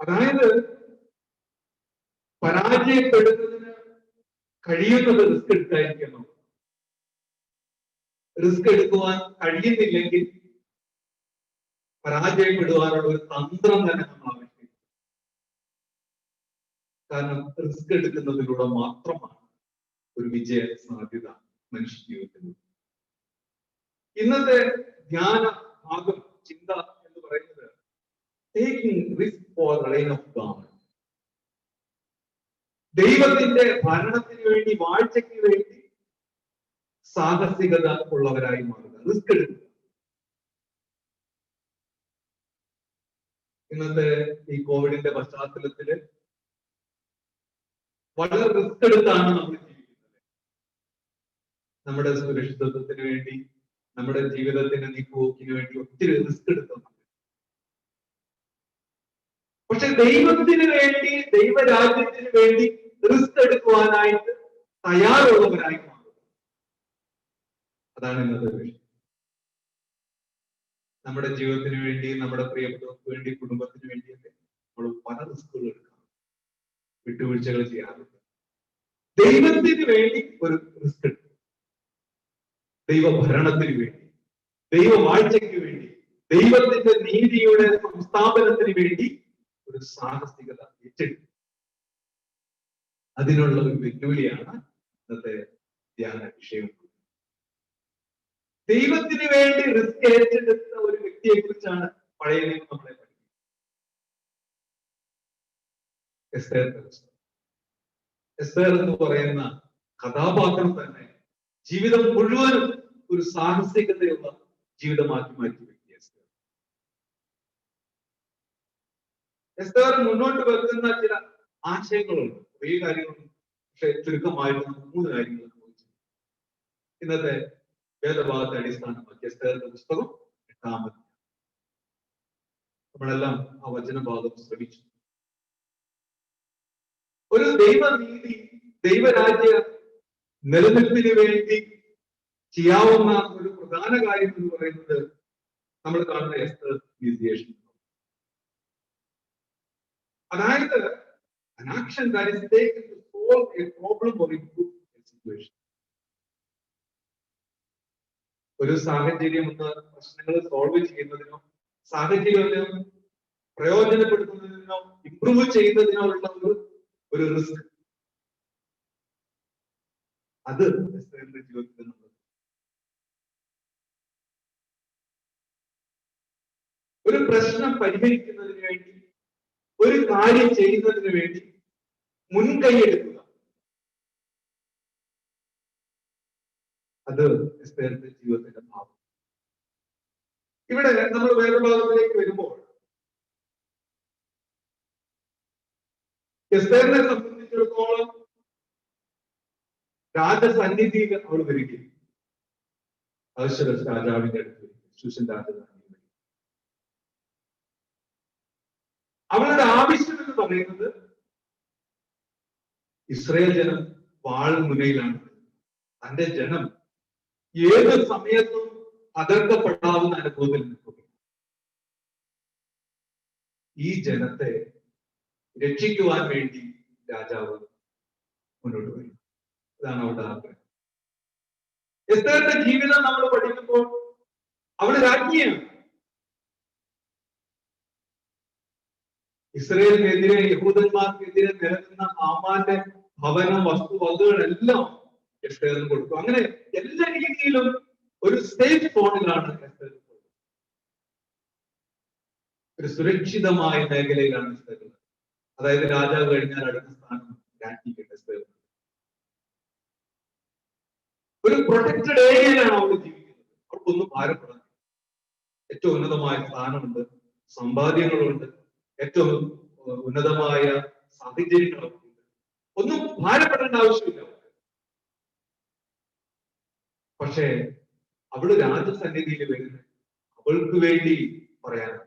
അതായത് പരാജയപ്പെടുന്നതിന് കഴിയുന്നത് റിസ്ക് എടുക്കാതിരിക്കുന്നു. റിസ്ക് എടുക്കുവാൻ കഴിയുന്നില്ലെങ്കിൽ പരാജയപ്പെടുവാനുള്ള ഒരു തന്ത്രം തന്നെ നമ്മൾ ആവശ്യമില്ല. കാരണം റിസ്ക് എടുക്കുന്നതിലൂടെ മാത്രമാണ് ഒരു വിജയ സാധ്യത മനുഷ്യ ജീവിതത്തിൽ. ഇന്നത്തെ ധ്യാന ഭാഗം, ചിന്ത എന്ന് പറയുന്നത് taking risk for the reign of God. ദൈവത്തിന്റെ ഭരണത്തിന് വേണ്ടി, വാഴ്ചയ്ക്ക് വേണ്ടി സാഹസികത ഉള്ളവരായി മാറുക, റിസ്ക് എടുക്കുക. ഇന്നത്തെ ഈ കോവിഡിന്റെ പശ്ചാത്തലത്തില് വളരെ റിസ്ക് എടുത്താണ് നമ്മൾ ജീവിക്കുന്നത്. നമ്മുടെ സുരക്ഷിതത്വത്തിന് വേണ്ടി, നമ്മുടെ ജീവിതത്തിന്റെ നീക്കുപോക്കിന് വേണ്ടി ഒത്തിരി റിസ്ക് എടുക്കുന്നുണ്ട്. പക്ഷെ ദൈവത്തിന് വേണ്ടി, ദൈവരാജ്യത്തിന് വേണ്ടി റിസ്ക് എടുക്കുവാനായിട്ട് തയ്യാറുള്ളവരായി മാറുക, അതാണ് ഇന്നത്തെ വിഷയം. നമ്മുടെ ജീവിതത്തിന് വേണ്ടി, നമ്മുടെ പ്രിയപ്പെട്ടവർക്ക് വേണ്ടി, കുടുംബത്തിന് വേണ്ടിയൊക്കെ നമ്മൾ പല റിസ്കുകൾ എടുക്കാം, വിട്ടുവീഴ്ചകൾ ചെയ്യാറുണ്ട്. ദൈവത്തിന് വേണ്ടി ഒരു റിസ്ക് എടുക്കും, ദൈവഭരണത്തിന് വേണ്ടി, ദൈവവാഴ്ചയ്ക്ക് വേണ്ടി, ദൈവത്തിന്റെ നീതിയുടെ സംസ്ഥാപനത്തിന് വേണ്ടി ഒരു സാഹസികത ഏറ്റെടുക്കും. അതിനുള്ള ഒരു വെല്ലുവിളിയാണ് ഇന്നത്തെ ധ്യാന വിഷയം. ദൈവത്തിന് വേണ്ടി റിസ്ക് ഏറ്റെടുത്ത ഒരു വ്യക്തിയെ കുറിച്ചാണ് പഴയ നിയമം നമ്മളെ പഠിക്കുന്നത്. എസ്തേർ എന്ന് പറയുന്ന കഥാപാത്രം തന്നെ ജീവിതം മുഴുവനും ഒരു സാഹസികതയുള്ള ജീവിതമാക്കി മാറ്റി വ്യക്തി എസ്തേർ മുന്നോട്ട് വെക്കുന്ന ചില ആശയങ്ങളുണ്ട്, കുറേ കാര്യങ്ങളുണ്ട്. പക്ഷെ ചുരുക്കമായിട്ട് നമുക്ക് 3 കാര്യങ്ങൾ ഇന്നത്തെ വേദഭാഗത്തെ അടിസ്ഥാനമാക്കി എസ്തേറിന്റെ പുസ്തകം 8-ാമത് നമ്മളെല്ലാം ആ വചനഭാഗം ശ്രമിച്ചു. ഒരു ദൈവനീതി, ദൈവരാജ്യ നിലനിൽപ്പിന് വേണ്ടി ചെയ്യാവുന്ന ഒരു പ്രധാന കാര്യം എന്ന് പറയുന്നത് നമ്മൾ കാണുന്ന എസ്തേർ ഇനീസിയേഷൻ. അതായത് an action that is taken to solve a problem or improve a situation. ഒരു സാഹചര്യം എന്ന പ്രശ്നങ്ങൾ സോൾവ് ചെയ്യുന്നതിനോ, സാഹചര്യം പ്രയോജനപ്പെടുത്തുന്നതിനോ, ഇംപ്രൂവ് ചെയ്യുന്നതിനോ ഉള്ള ഒരു റിസ്ക്, അത് എസ്തേറിന്റെ ജീവിതത്തിൽ നമ്മൾ ഒരു പ്രശ്നം പരിഹരിക്കുന്നതിന് വേണ്ടി, ഒരു കാര്യം ചെയ്യുന്നതിന് വേണ്ടി മുൻകൈയെടുക്കുക, അത് എസ്തേറിന്റെ ജീവിതത്തിന്റെ ഭാഗം. ഇവിടെ നമ്മൾ വേദഭാഗത്തിലേക്ക് വരുമ്പോൾ എസ്തേറിനെ സംബന്ധിച്ചിടത്തോളം രാജസന്നിധിയിൽ അവൾ വരികയും അഹശ്വേരോശ് രാജാവിന്റെ അടുത്ത് വരികയും ശൂശൻ രാജധാനി അവളുടെ ആവശ്യം എന്ന് പറയുന്നത് ഇസ്രായേൽ ജനം വാൾമുനയിലാണ്. തന്റെ ജനം ഏത് സമയത്തും തകർക്കപ്പെടാവുന്ന അനുഭവത്തിൽ നിൽക്കുക. ഈ ജനത്തെ രക്ഷിക്കുവാൻ വേണ്ടി രാജാവ് മുന്നോട്ട് വരും. ഇതാണ് അവളുടെ ആഗ്രഹം. എസ്തേറിന്റെ ജീവിതം നമ്മൾ പഠിക്കുമ്പോൾ അവള് രാജ്ഞിയാണ്. ഇസ്രായേലിനെതിരെ, യഹൂദന്മാർക്കെതിരെ നിലനിന്ന ഹാമാന്റെ ഭവനം, വസ്തുവകകളെല്ലാം എസ്തേറിന് കൊടുത്തു. അങ്ങനെ എല്ലാ രീതിയിലും ഒരു സേഫ് സോണിലാണ് എസ്തേർ. ഒരു സുരക്ഷിതമായ മേഖലയിലാണ് എസ്തേർ. അതായത് രാജാവ് കഴിഞ്ഞാൽ അടുത്ത സ്ഥാനം രാജ്ഞിക്ക് എസ്തേർ. ഒരു പ്രൊട്ടക്റ്റഡ് ഏരിയയിലാണ് അവൾ ജീവിക്കുന്നത്. അവൾക്കൊന്നും ഭാരപ്പെടാൻ, ഏറ്റവും ഉന്നതമായ സ്ഥാനമുണ്ട്, സമ്പാദ്യങ്ങളുണ്ട്, ഏറ്റവും ഉന്നതമായ സാഹചര്യങ്ങളൊക്കെ ഉണ്ട്. ഒന്നും ഭാരപ്പെടേണ്ട ആവശ്യമില്ല. പക്ഷേ അവള് രാജസന്നിധിയിൽ വരുന്നത് അവൾക്ക് വേണ്ടി പറയാനാണ്,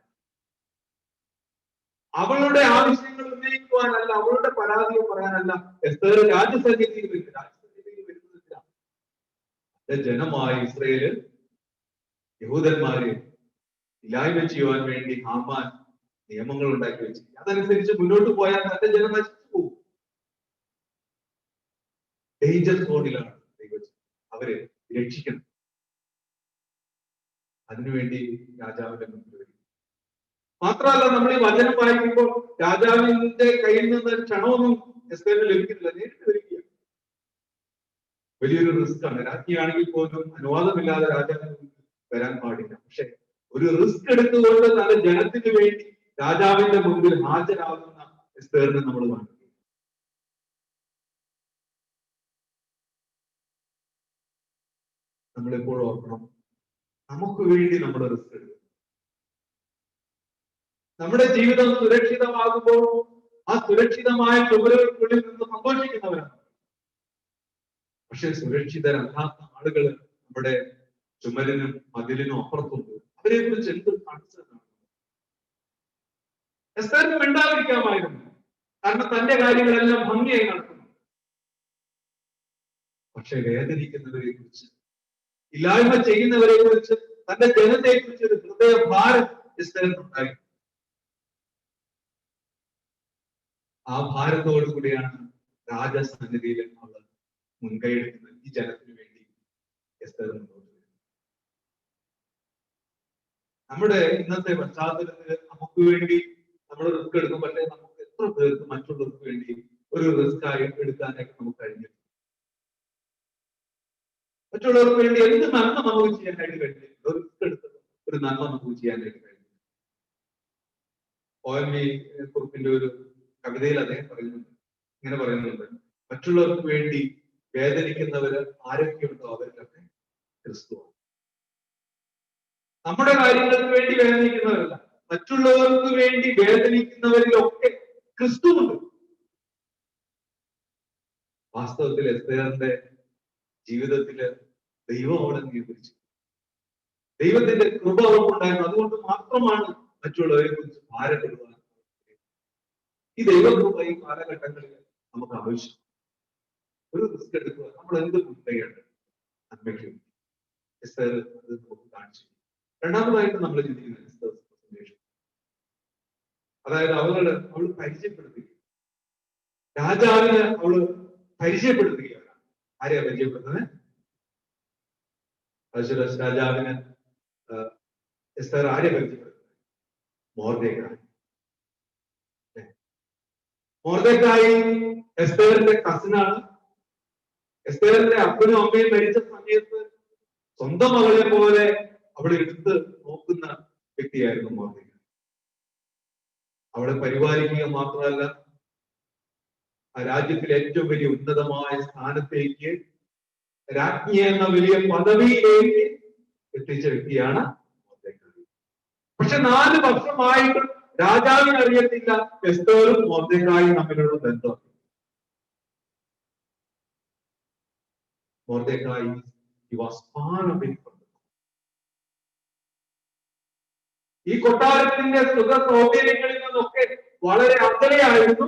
അവളുടെ ആവശ്യങ്ങൾ ഉന്നയിക്കുവാനല്ല, അവളുടെ പരാതികൾ പറയാനല്ല എസ്തേർ രാജസന്നിധിയിൽ വരുന്നത്. രാജസന്നിധിയിൽ വരുന്നതില്ല. തന്റെ ജനമായ ഇസ്രായേല് യഹൂദന്മാരെ ഇല്ലായ്മ ചെയ്യുവാൻ വേണ്ടി ഹാമാൻ നിയമങ്ങൾ ഉണ്ടാക്കി വെച്ചു. അതനുസരിച്ച് മുന്നോട്ട് പോയാൽ തന്റെ ജനം നശിച്ചു പോകും. ഡേഞ്ചർ സോണിലാണ് ദൈവം അവരെ രക്ഷിക്കണം. അതിനുവേണ്ടി രാജാവിന്റെ മുന്നിൽ വരും. മാത്രമല്ല, നമ്മൾ ഈ വചനം വായിക്കുമ്പോൾ രാജാവിന്റെ കയ്യിൽ നിന്ന് ക്ഷണമൊന്നും എസ്തേറിന് ലഭിക്കുന്നില്ല, നേരിട്ട് വരികയാണ്. വലിയൊരു റിസ്ക് ആണ്. രാജ്ഞിയാണെങ്കിൽ പോലും അനുവാദമില്ലാതെ രാജാവിന് വരാൻ പാടില്ല. പക്ഷെ ഒരു റിസ്ക് എടുത്തുകൊണ്ട് തന്റെ ജനത്തിന് വേണ്ടി രാജാവിന്റെ മുമ്പിൽ ഹാജരാകുന്ന എസ്തേറിനെ നമ്മൾ കാണുന്നു. നമ്മളെപ്പോഴും ഓർക്കണം, നമുക്ക് വേണ്ടി നമ്മൾ റിസ്ക് എടുക്കും. നമ്മുടെ ജീവിതം സുരക്ഷിതമാകുമ്പോൾ ആ സുരക്ഷിതമായ ചുമരുകൾക്കുള്ളിൽ നിന്ന് സന്തോഷിക്കുന്നവരാണ്. പക്ഷെ സുരക്ഷിതരല്ലാത്ത ആളുകൾ നമ്മുടെ ചുമലിനും മതിലിനും അപ്പുറത്തുണ്ട്. അവരെ കുറിച്ച് എന്ത് കൺസേൺ? എസ്തേറിന് മിണ്ടാതിരിക്കാമായിരുന്നു, കാരണം തന്റെ കാര്യങ്ങളെല്ലാം ഭംഗിയായി നടക്കുന്നു. പക്ഷെ വേദനിക്കുന്നവരെ കുറിച്ച്, ഇല്ലായ്മ ചെയ്യുന്നവരെ കുറിച്ച്, തന്റെ ജനത്തെ കുറിച്ച് ഒരു ഹൃദയഭാരം എസ്തേറിനുണ്ടായി. ആ ഭാരത്തോടു കൂടിയാണ് രാജസന്നിധിയിൽ അവൾ മുൻകൈയെടുക്കുന്നത്. ഈ ജനത്തിന് വേണ്ടി എസ്തേർ മുന്നോട്ട് വരുന്നത്. നമ്മുടെ ഇന്നത്തെ പശ്ചാത്തലത്തിൽ നമുക്ക് വേണ്ടി നമ്മൾ റിസ്ക് എടുക്കും. പക്ഷേ നമുക്ക് എത്ര പേർക്ക് മറ്റുള്ളവർക്ക് വേണ്ടി ഒരു റിസ്ക് ആയി എടുക്കാനായിട്ട് നമുക്ക് കഴിഞ്ഞു? മറ്റുള്ളവർക്ക് വേണ്ടി എന്ത് നന്മ നമുക്ക് ചെയ്യാനായിട്ട് കഴിഞ്ഞു? ഒരു റിസ്ക് എടുത്തത് ഒരു നന്മ നമുക്ക് ചെയ്യാനായിട്ട് കഴിഞ്ഞു. OMV കുറുപ്പിന്റെ ഒരു കവിതയിൽ അദ്ദേഹം പറയുന്നുണ്ട്, ഇങ്ങനെ പറയുന്നുണ്ട്: മറ്റുള്ളവർക്ക് വേണ്ടി വേദനിക്കുന്നവര് ആരൊക്കെയുണ്ടോ അവർക്കൊക്കെ ക്രിസ്തുവാണ്. നമ്മുടെ കാര്യങ്ങൾക്ക് വേണ്ടി വേദനിക്കുന്നവരല്ല, മറ്റുള്ളവർക്ക് വേണ്ടി വേദനിക്കുന്നവരിലൊക്കെ ക്രിസ്തുവുണ്ട്. വാസ്തവത്തിൽ എസ്തേറിന്റെ ജീവിതത്തില് ദൈവം അവളെ നിയന്ത്രിച്ചു. ദൈവത്തിന്റെ കൃപ അവൾക്കുണ്ടായിരുന്നു. അതുകൊണ്ട് മാത്രമാണ് മറ്റുള്ളവരെ കുറിച്ച് ഭാരപ്പെടുവാൻ. ഈ ദൈവകൃപ ഈ കാലഘട്ടങ്ങളിൽ നമുക്ക് ആവശ്യം. ഒരു റിസ്ക് എടുക്കുക, നമ്മൾ എന്ത് മുൻകൈയാണ് നന്മയ്ക്ക് എസ്തേർ അത് നമുക്ക് കാണിച്ചു. രണ്ടാമതായിട്ട് നമ്മൾ ചിന്തിക്കുന്നത് എസ്തേർ പ്രസന്റേഷൻ, അതായത് അവൾ പരിചയപ്പെടുത്തുക, രാജാവിന് അവള് പരിചയപ്പെടുത്തുകയാണ്. ആരെയാ പരിചയപ്പെടുത്തുന്നത്? അഹശ്വേരോശ് രാജാവിന് എസ്തേർ ആരെ പരിചയപ്പെടുത്തുന്നത്? മൊർദെഖായി. മൊർദെഖായി എസ്തേറിന്റെ കസിനാണ്. എസ്തേറിന്റെ അപ്പനും അമ്മയും മരിച്ച സമയത്ത് സ്വന്തം മകളെ പോലെ അവളെ എടുത്ത് നോക്കുന്ന വ്യക്തിയായിരുന്നു മൊർദെഖായി. അവളെ പരിപാലിക്കുക മാത്രമല്ല, ആ രാജ്യത്തിലെ ഏറ്റവും വലിയ ഉന്നതമായ സ്ഥാനത്തേക്ക്, രാജ്ഞി എന്ന വലിയ പദവിയിലേക്ക് എത്തിച്ച വ്യക്തിയാണ് മൊർദെഖായി. പക്ഷെ 4 വർഷമായിട്ട് രാജാവിന് അറിയത്തില്ല എസ്തേറും മൊർദെഖായും തമ്മിലുള്ള ബന്ധം. മൊർദെഖായി ഈ കൊട്ടാരത്തിന്റെ സുഖ സൗകര്യങ്ങളിൽ നിന്നൊക്കെ വളരെ അകലെയായിരുന്നു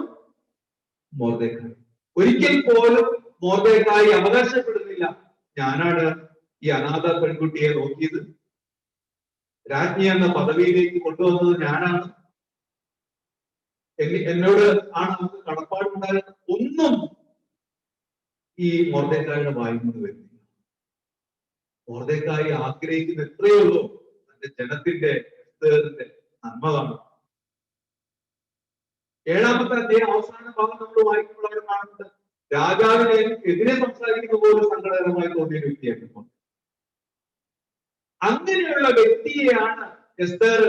മൊർദെഖായി. ഒരിക്കൽ പോലും മൊർദെഖായി അവകാശപ്പെടുന്നില്ല, ഞാനാണ് ഈ അനാഥ പെൺകുട്ടിയെ നോക്കിയത്, രാജ്ഞി എന്ന പദവിയിലേക്ക് കൊണ്ടുവന്നത് ഞാനാണ്, എന്നോട് ആണ് നമുക്ക് കടപ്പാടുണ്ടായത്. ഒന്നും ഈ മൊർദെഖായിയുടെ വായിൽ നിന്ന് വരുന്നില്ല. മൊർദെഖായി ആഗ്രഹിക്കുന്ന എത്രയേ ഉള്ളൂ തന്റെ ജനത്തിന്റെ എസ്തേറിന്റെ നന്മ കാണും. 7-ാമത്തെ അധ്യായം അവസാന ഭാഗം നമ്മൾ വായിക്കുമ്പോൾ അവിടെ കാണുന്നത് രാജാവിനെ എതിരെ സംസാരിക്കുന്ന പോലും സങ്കടകരമായി തോന്നിയ വ്യക്തിയായിരുന്നു. അങ്ങനെയുള്ള വ്യക്തിയെയാണ് എസ്തേർ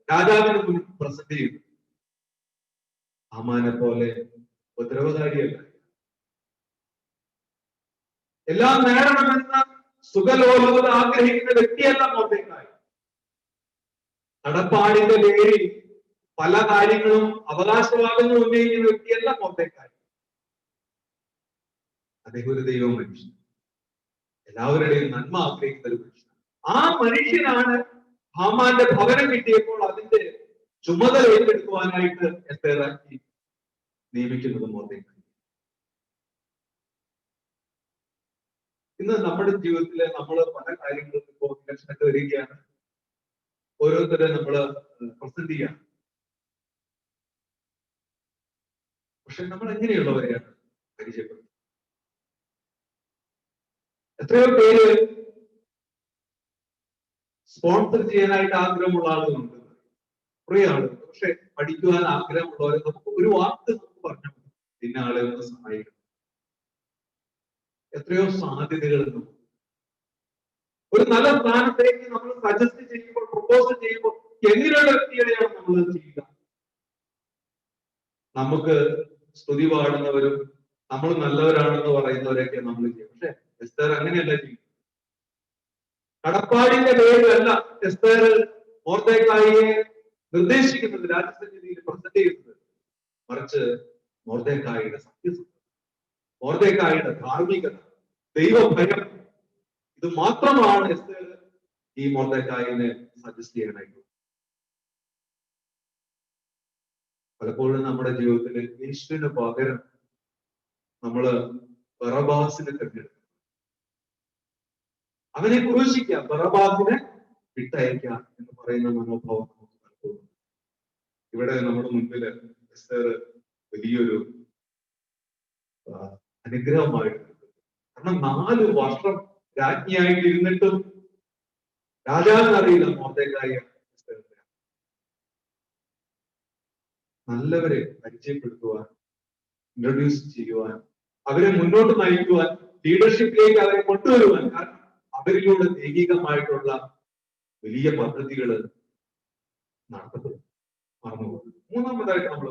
രാജാവിന് മുന്നിൽ പ്രസന്റ് ചെയ്യുന്നത്. ഹാമാനെ പോലെ ഉപദ്രവകാരിയല്ല. എല്ലാം നേടണമെന്ന സുഖലോലത ആഗ്രഹിക്കുന്ന വ്യക്തിയല്ല മൊർദെഖായി. കടപ്പാടിന്റെ പേരിൽ പല കാര്യങ്ങളും അവകാശവാദങ്ങൾ ഉന്നയിക്കുന്ന വ്യക്തിയല്ല മൊർദെഖായി. അദ്ദേഹം ഒരു ദൈവ മനുഷ്യൻ, എല്ലാവരുടെയും നന്മ ആഗ്രഹിക്കുന്ന ഒരു മനുഷ്യൻ. ആ മനുഷ്യനാണ് ഹാമാന്റെ ഭവനം കിട്ടിയപ്പോൾ അതിന്റെ ചുമതല ഏറ്റെടുക്കുവാനായിട്ട് എസ്തേറാക്കി നിയമിക്കുന്നത് മൊർദെഖായി. ഇന്ന് നമ്മുടെ ജീവിതത്തിലെ നമ്മൾ പല കാര്യങ്ങളും ഇപ്പോൾ ഇലക്ഷനൊക്കെ വരികയാണ്, ഓരോരുത്തരെ നമ്മൾ പ്രസന്റ് ചെയ്യാണ്. പക്ഷെ നമ്മൾ എങ്ങനെയുള്ളവരെയാണ് പരിചയപ്പെടുന്നത്? എത്രയോ പേര് സ്പോൺസർ ചെയ്യാനായിട്ട് ആഗ്രഹമുള്ള ആളുകളുണ്ട്, കുറേ ആളുകൾ. പക്ഷെ പഠിക്കുവാൻ ആഗ്രഹമുള്ളവരെ നമുക്ക് ഒരു വാക്ക് നമുക്ക് പറഞ്ഞു ഇന്ന ആളെ ഒന്ന് സഹായിക്കണം. എത്രയോ സാധ്യതകൾ ഒരു നല്ല സ്ഥാനത്തേക്ക് നമ്മൾ സജസ്റ്റ് ചെയ്യുമ്പോൾ, പ്രപ്പോസ് ചെയ്യുമ്പോൾ എങ്ങനെയുള്ള വ്യക്തികളെയാണ് നമ്മൾ ചെയ്യുക? നമുക്ക് സ്തുതി പാടുന്നവരും നമ്മൾ നല്ലവരാണെന്ന് പറയുന്നവരെയൊക്കെ നമ്മൾ ചെയ്യും. പക്ഷെ എസ്തേർ അങ്ങനെയല്ല ചെയ്യും. കടപ്പാടിന്റെ പേരിലല്ല എസ്തേർ മൊർദെഖായിയെ നിർദ്ദേശിക്കുന്നത്, രാജസന്നിധിയിൽ പ്രസന്റ് ചെയ്യുന്നത്. മറിച്ച് മൊർദെഖായിയുടെ സത്യസന്ധത, മൊർദെഖായിയുടെ ധാർമ്മികത, ദൈവഭയം, ഇത് മാത്രമാണ് എസ്തേർ ഈ മൊർദെഖായിനെ സജസ്റ്റ് ചെയ്യാനായിട്ട്. പലപ്പോഴും നമ്മുടെ ജീവിതത്തിൽ യേശുവിന് പകരം നമ്മള് ബറബാസിനെ തിരഞ്ഞെടുക്കും. അവനെ ക്രൂശിക്കാം, ബറബാസിനെ വിട്ടയക്കാം എന്ന് പറയുന്ന മനോഭാവം നമുക്ക് പലപ്പോഴും. ഇവിടെ നമ്മുടെ മുൻപിൽ എസ്തേർ വലിയൊരു അനുഗ്രഹമായിട്ട്, കാരണം 4 വർഷം രാജ്ഞിയായിട്ട് ഇരുന്നിട്ടും രാജാവിനറിയില്ല മൊർദെഖായിയെ നല്ലവരെ പരിചയപ്പെടുത്തുവാൻ, ഇൻട്രൊഡ്യൂസ് ചെയ്യുവാൻ, അവരെ മുന്നോട്ട് നയിക്കുവാൻ, ലീഡർഷിപ്പിലേക്ക് അവരെ കൊണ്ടുവരുവാൻ. കാരണം അവരിലൂടെ ദൈഹികമായിട്ടുള്ള വലിയ പദ്ധതികൾ നടത്തപ്പെടും. മറന്നുപോകും. മൂന്നാമതായിട്ട് നമ്മൾ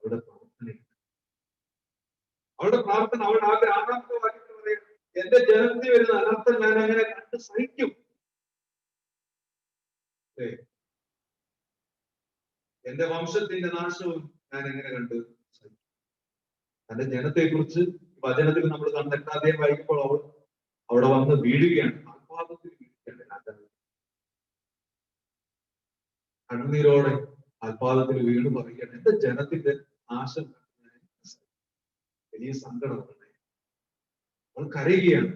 അവരുടെ പ്രാർത്ഥനയുണ്ട്. അവരുടെ പ്രാർത്ഥന, അവരുടെ ആറാമത്തെ വാക്യത്തിൽ പറയും, എന്റെ ജനത്തിൽ വരുന്ന അനർത്ഥം ഞാൻ അങ്ങനെ കണ്ട് സഹിക്കും. എന്റെ വംശത്തിന്റെ നാശവും ഞാൻ എങ്ങനെ കണ്ട് സഹിക്കും. തന്റെ ജനത്തെ കുറിച്ച് വചനത്തിൽ നമ്മൾ കണ്ട 8-ാം അധ്യായം വായിക്കുമ്പോൾ അവിടെ വന്ന് വീഴുകയാണ്, ആത്മാർത്ഥത്തിൽ വീഴുകയാണ് രാജാവ്. കണ്ണുനീരോടെ ആത്മാർത്ഥത്തിൽ വീണ് പറയുകയാണ്, എന്റെ ജനത്തിന്റെ നാശം വലിയ സങ്കടമാണ്. അവൾ കരയുകയാണ്.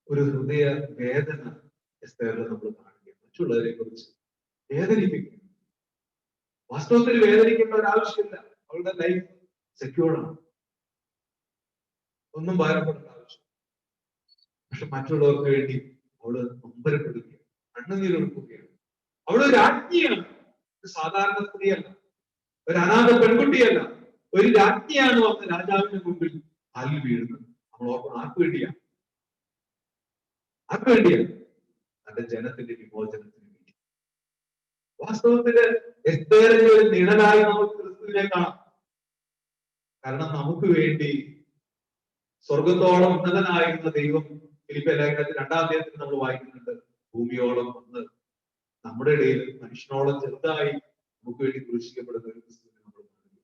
ഒരു ഹൃദയ വേദന എസ്തേറിൽ നമ്മൾ കാണുകയാണ്. മറ്റുള്ളവരെ കുറിച്ച് വേദനിപ്പിക്കുക. വാസ്തവത്തിൽ വേദനിക്കേണ്ട ഒരാവശ്യമില്ല. അവളുടെ ലൈഫ് സെക്യൂർഡാണ്, ഒന്നും ഭാരപ്പെടേണ്ട ആവശ്യം. പക്ഷെ മറ്റുള്ളവർക്ക് വേണ്ടി അവള് നൊമ്പരപ്പെടുകയാണ്, കണ്ണുനീരൊടുക്കുകയാണ്. അവള് രാജ്ഞിയാണ്, ഒരു സാധാരണ സ്ത്രീയല്ല, ഒരു അനാഥ പെൺകുട്ടിയല്ല, ഒരു രാജ്ഞിയാണ് വന്ന് രാജാവിന്റെ മുമ്പിൽ കാലിൽ വീഴുന്നത്. നമ്മൾ ആർക്ക് വേണ്ടിയാണ്? ആർക്ക് വേണ്ടിയാണ്? തന്റെ ജനത്തിന്റെ വിമോചനത്തിന് വേണ്ടി. വാസ്തവത്തില് എസ്തേറിന്റെ ഒരു നിഴലായി നമുക്ക് ക്രിസ്തുവിനെ കാണാം. കാരണം നമുക്ക് വേണ്ടി സ്വർഗത്തോളം ഉന്നതനായിരുന്ന ദൈവം, ഫിലിപ്പിയ ലേഖനത്തിൽ 2-ാം അധ്യായത്തിൽ നമ്മൾ വായിക്കുന്നുണ്ട്, ഭൂമിയോളം വന്ന് നമ്മുടെ ഇടയിൽ മനുഷ്യനോളം ചെറുതായി നമുക്ക് വേണ്ടി ക്രൂശിക്കപ്പെടുന്ന ഒരു ക്രിസ്തുവിനെ നമ്മൾ കാണുന്നു.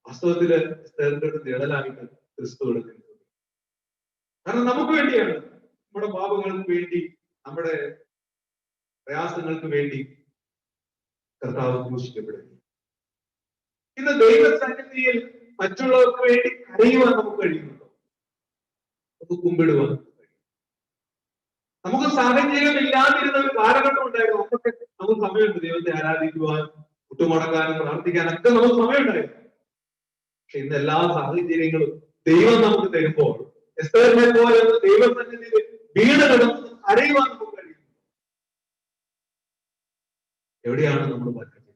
വാസ്തവത്തില് എസ്തേറിന്റെ ഒരു നിഴലായിട്ട് ക്രിസ്തു എടുക്കുന്നത്. കാരണം നമുക്ക് വേണ്ടിയാണ്, നമ്മുടെ പാപങ്ങൾക്ക് വേണ്ടി, നമ്മുടെ പ്രയാസങ്ങൾക്ക് വേണ്ടി കർത്താവ് ക്രൂശിക്കപ്പെടുന്നു. ഇന്ന് ദൈവസന്നിധിയിൽ മറ്റുള്ളവർക്ക് വേണ്ടി കരയുവാൻ നമുക്ക് കഴിയുന്നുണ്ടോ? നമുക്ക് കുമ്പിടുവാൻ കഴിയും. നമുക്ക് സാഹചര്യം ഇല്ലാതിരുന്ന ഒരു കാലഘട്ടം ഉണ്ടായിരുന്നു. നമുക്ക് സമയമുണ്ട് ദൈവത്തെ ആരാധിക്കുവാൻ, മുട്ടുമടക്കാനും പ്രാർത്ഥിക്കാനൊക്കെ നമുക്ക് സമയമുണ്ടായിരുന്നു. പക്ഷെ ഇന്ന് എല്ലാ സാഹചര്യങ്ങളും ദൈവം നമുക്ക് തരുമ്പോൾ എസ്തേറിനെ പോലെ ദൈവസന്നിധിയിൽ വീട് കിടന്ന് കരയുവാൻ നമുക്ക് കഴിയും. എവിടെയാണ് നമ്മൾ പറ്റുന്നത്?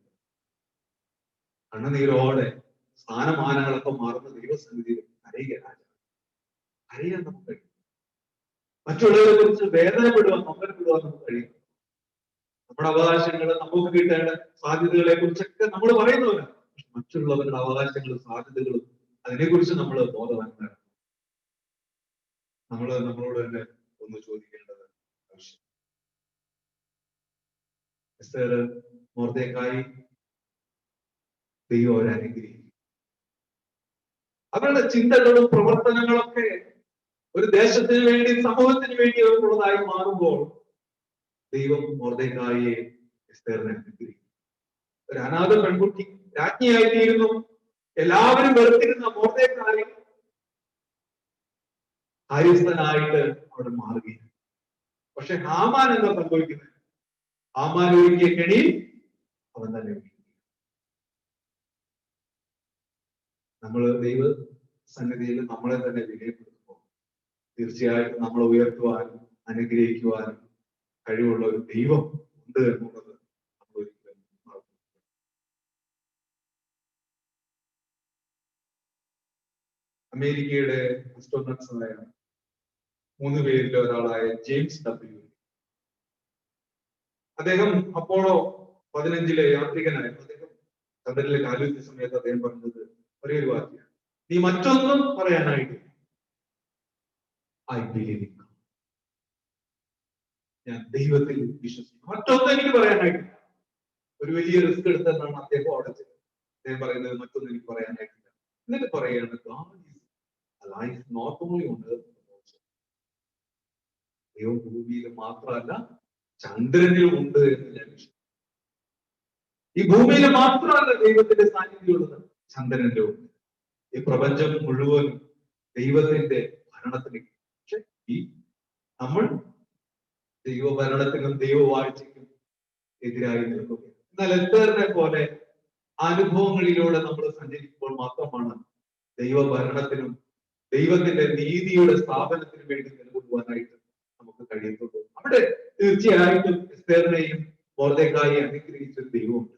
കണ്ണുനീരോടെ സ്ഥാനമാനങ്ങളൊക്കെ മാറുന്ന ദൈവസന്നിധിയിൽ കരയുക. അറിയാൻ നമുക്ക് കഴിയും. മറ്റുള്ളവരെ കുറിച്ച് വേദനപ്പെടുവാൻ, നൊമ്പരപ്പെടുവാൻ നമുക്ക് കഴിയും. നമ്മുടെ അവകാശങ്ങൾ, നമുക്ക് കിട്ടേണ്ട സാധ്യതകളെ കുറിച്ചൊക്കെ നമ്മൾ പറയുന്നവരാണ്. പക്ഷെ മറ്റുള്ളവരുടെ അവകാശങ്ങളും സാധ്യതകളും അതിനെക്കുറിച്ച് നമ്മൾ ബോധവാന്മാരാണ്. നമ്മളോട് തന്നെ ഒന്ന് ചോദിക്കേണ്ടത് ആവശ്യം. എസ്തേർ മൊർദെഖായി ദൈവം അവരെ അനുഗ്രഹിക്കും. അവരുടെ ചിന്തകളും പ്രവർത്തനങ്ങളൊക്കെ ഒരു ദേശത്തിന് വേണ്ടി, സമൂഹത്തിന് വേണ്ടി അവർക്കുള്ളതായി മാറുമ്പോൾ ദൈവം മൊർദെഖായിയെ എസ്തേറിനെ അനുഗ്രഹിക്കും. ഒരു അനാഥ പെൺകുട്ടി രാജ്ഞിയായിത്തീരുന്നു. എല്ലാവരും വെറുത്തിരുന്ന മൊർദെഖായി കാര്യസ്ഥനായിട്ട് അവിടെ മാറുകയാണ്. പക്ഷെ ഹാമാൻ എന്താ സംഭവിക്കുന്നത്? ഹാമാൻ ഒരുക്കിയ കെണിയിൽ അവൻ തന്നെ വീഴും. നമ്മൾ ദൈവ സന്നിധിയിൽ നമ്മളെ തന്നെ വിലയിരുത്തുമ്പോൾ തീർച്ചയായിട്ടും നമ്മളെ ഉയർത്തുവാനും അനുഗ്രഹിക്കുവാനും കഴിവുള്ള ഒരു ദൈവം ഉണ്ട് എന്നുള്ളത് നമ്മൾ ഒരിക്കലും മറന്നു. അമേരിക്കയുടെ ആസ്ട്രോനട്സായ 3 പേരിൽ ഒരാളായ ജെയിംസ് ഡബ്ല്യു, അദ്ദേഹം അപ്പോളോ 15 യാത്രികനായിരുന്നു. അദ്ദേഹം ചന്ദ്രനിലെ കാലുവെച്ച സമയത്ത് അദ്ദേഹം പറഞ്ഞത് ഒരേ ഒരു വാക്യാണ്, നീ മറ്റൊന്നും പറയാനായിട്ട് ഐ ബിലീവ് ഇൻ. ഞാൻ ദൈവത്തിൽ വിശ്വസിക്കുന്നു. മറ്റൊന്നും എനിക്ക് പറയാനായിട്ടില്ല. ഒരു വലിയ റിസ്ക് എടുത്തെന്നാണ് അദ്ദേഹം അടച്ചത്. അദ്ദേഹം പറയുന്നത് മറ്റൊന്നും എനിക്ക് പറയാനായിട്ടില്ല. എന്നിട്ട് പറയുകയാണ് God is alive not only on earth but also. ദൈവം ഭൂമിയിൽ മാത്രമല്ല ചന്ദ്രനിലും ഉണ്ട് എന്ന് ഞാൻ വിശ്വസിക്കുന്നു. ഈ ഭൂമിയിൽ മാത്രമല്ല ദൈവത്തിന്റെ സാന്നിധ്യമുള്ളത്, ചന്ദ്രനിലും ഉണ്ട്. ഈ പ്രപഞ്ചം മുഴുവൻ ദൈവത്തിന്റെ ഭരണത്തിന്. പക്ഷെ ഈ നമ്മൾ ദൈവഭരണത്തിനും ദൈവവാഴ്ചയ്ക്കും എതിരായി നിൽക്കുകയാണ്. എന്നാൽ എസ്തേറിനെ പോലെ അനുഭവങ്ങളിലൂടെ നമ്മൾ സഞ്ചരിക്കുമ്പോൾ മാത്രമാണ് ദൈവഭരണത്തിനും ദൈവത്തിന്റെ നീതിയുടെ സ്ഥാപനത്തിനും വേണ്ടി നിലകൊള്ളുവാനായിട്ട് നമുക്ക് കഴിയത്തുള്ളൂ. അവിടെ തീർച്ചയായിട്ടും എസ്തേറിനെയും മൊർദെഖായി അനുഗ്രഹിച്ചൊരു ദൈവമുണ്ട്.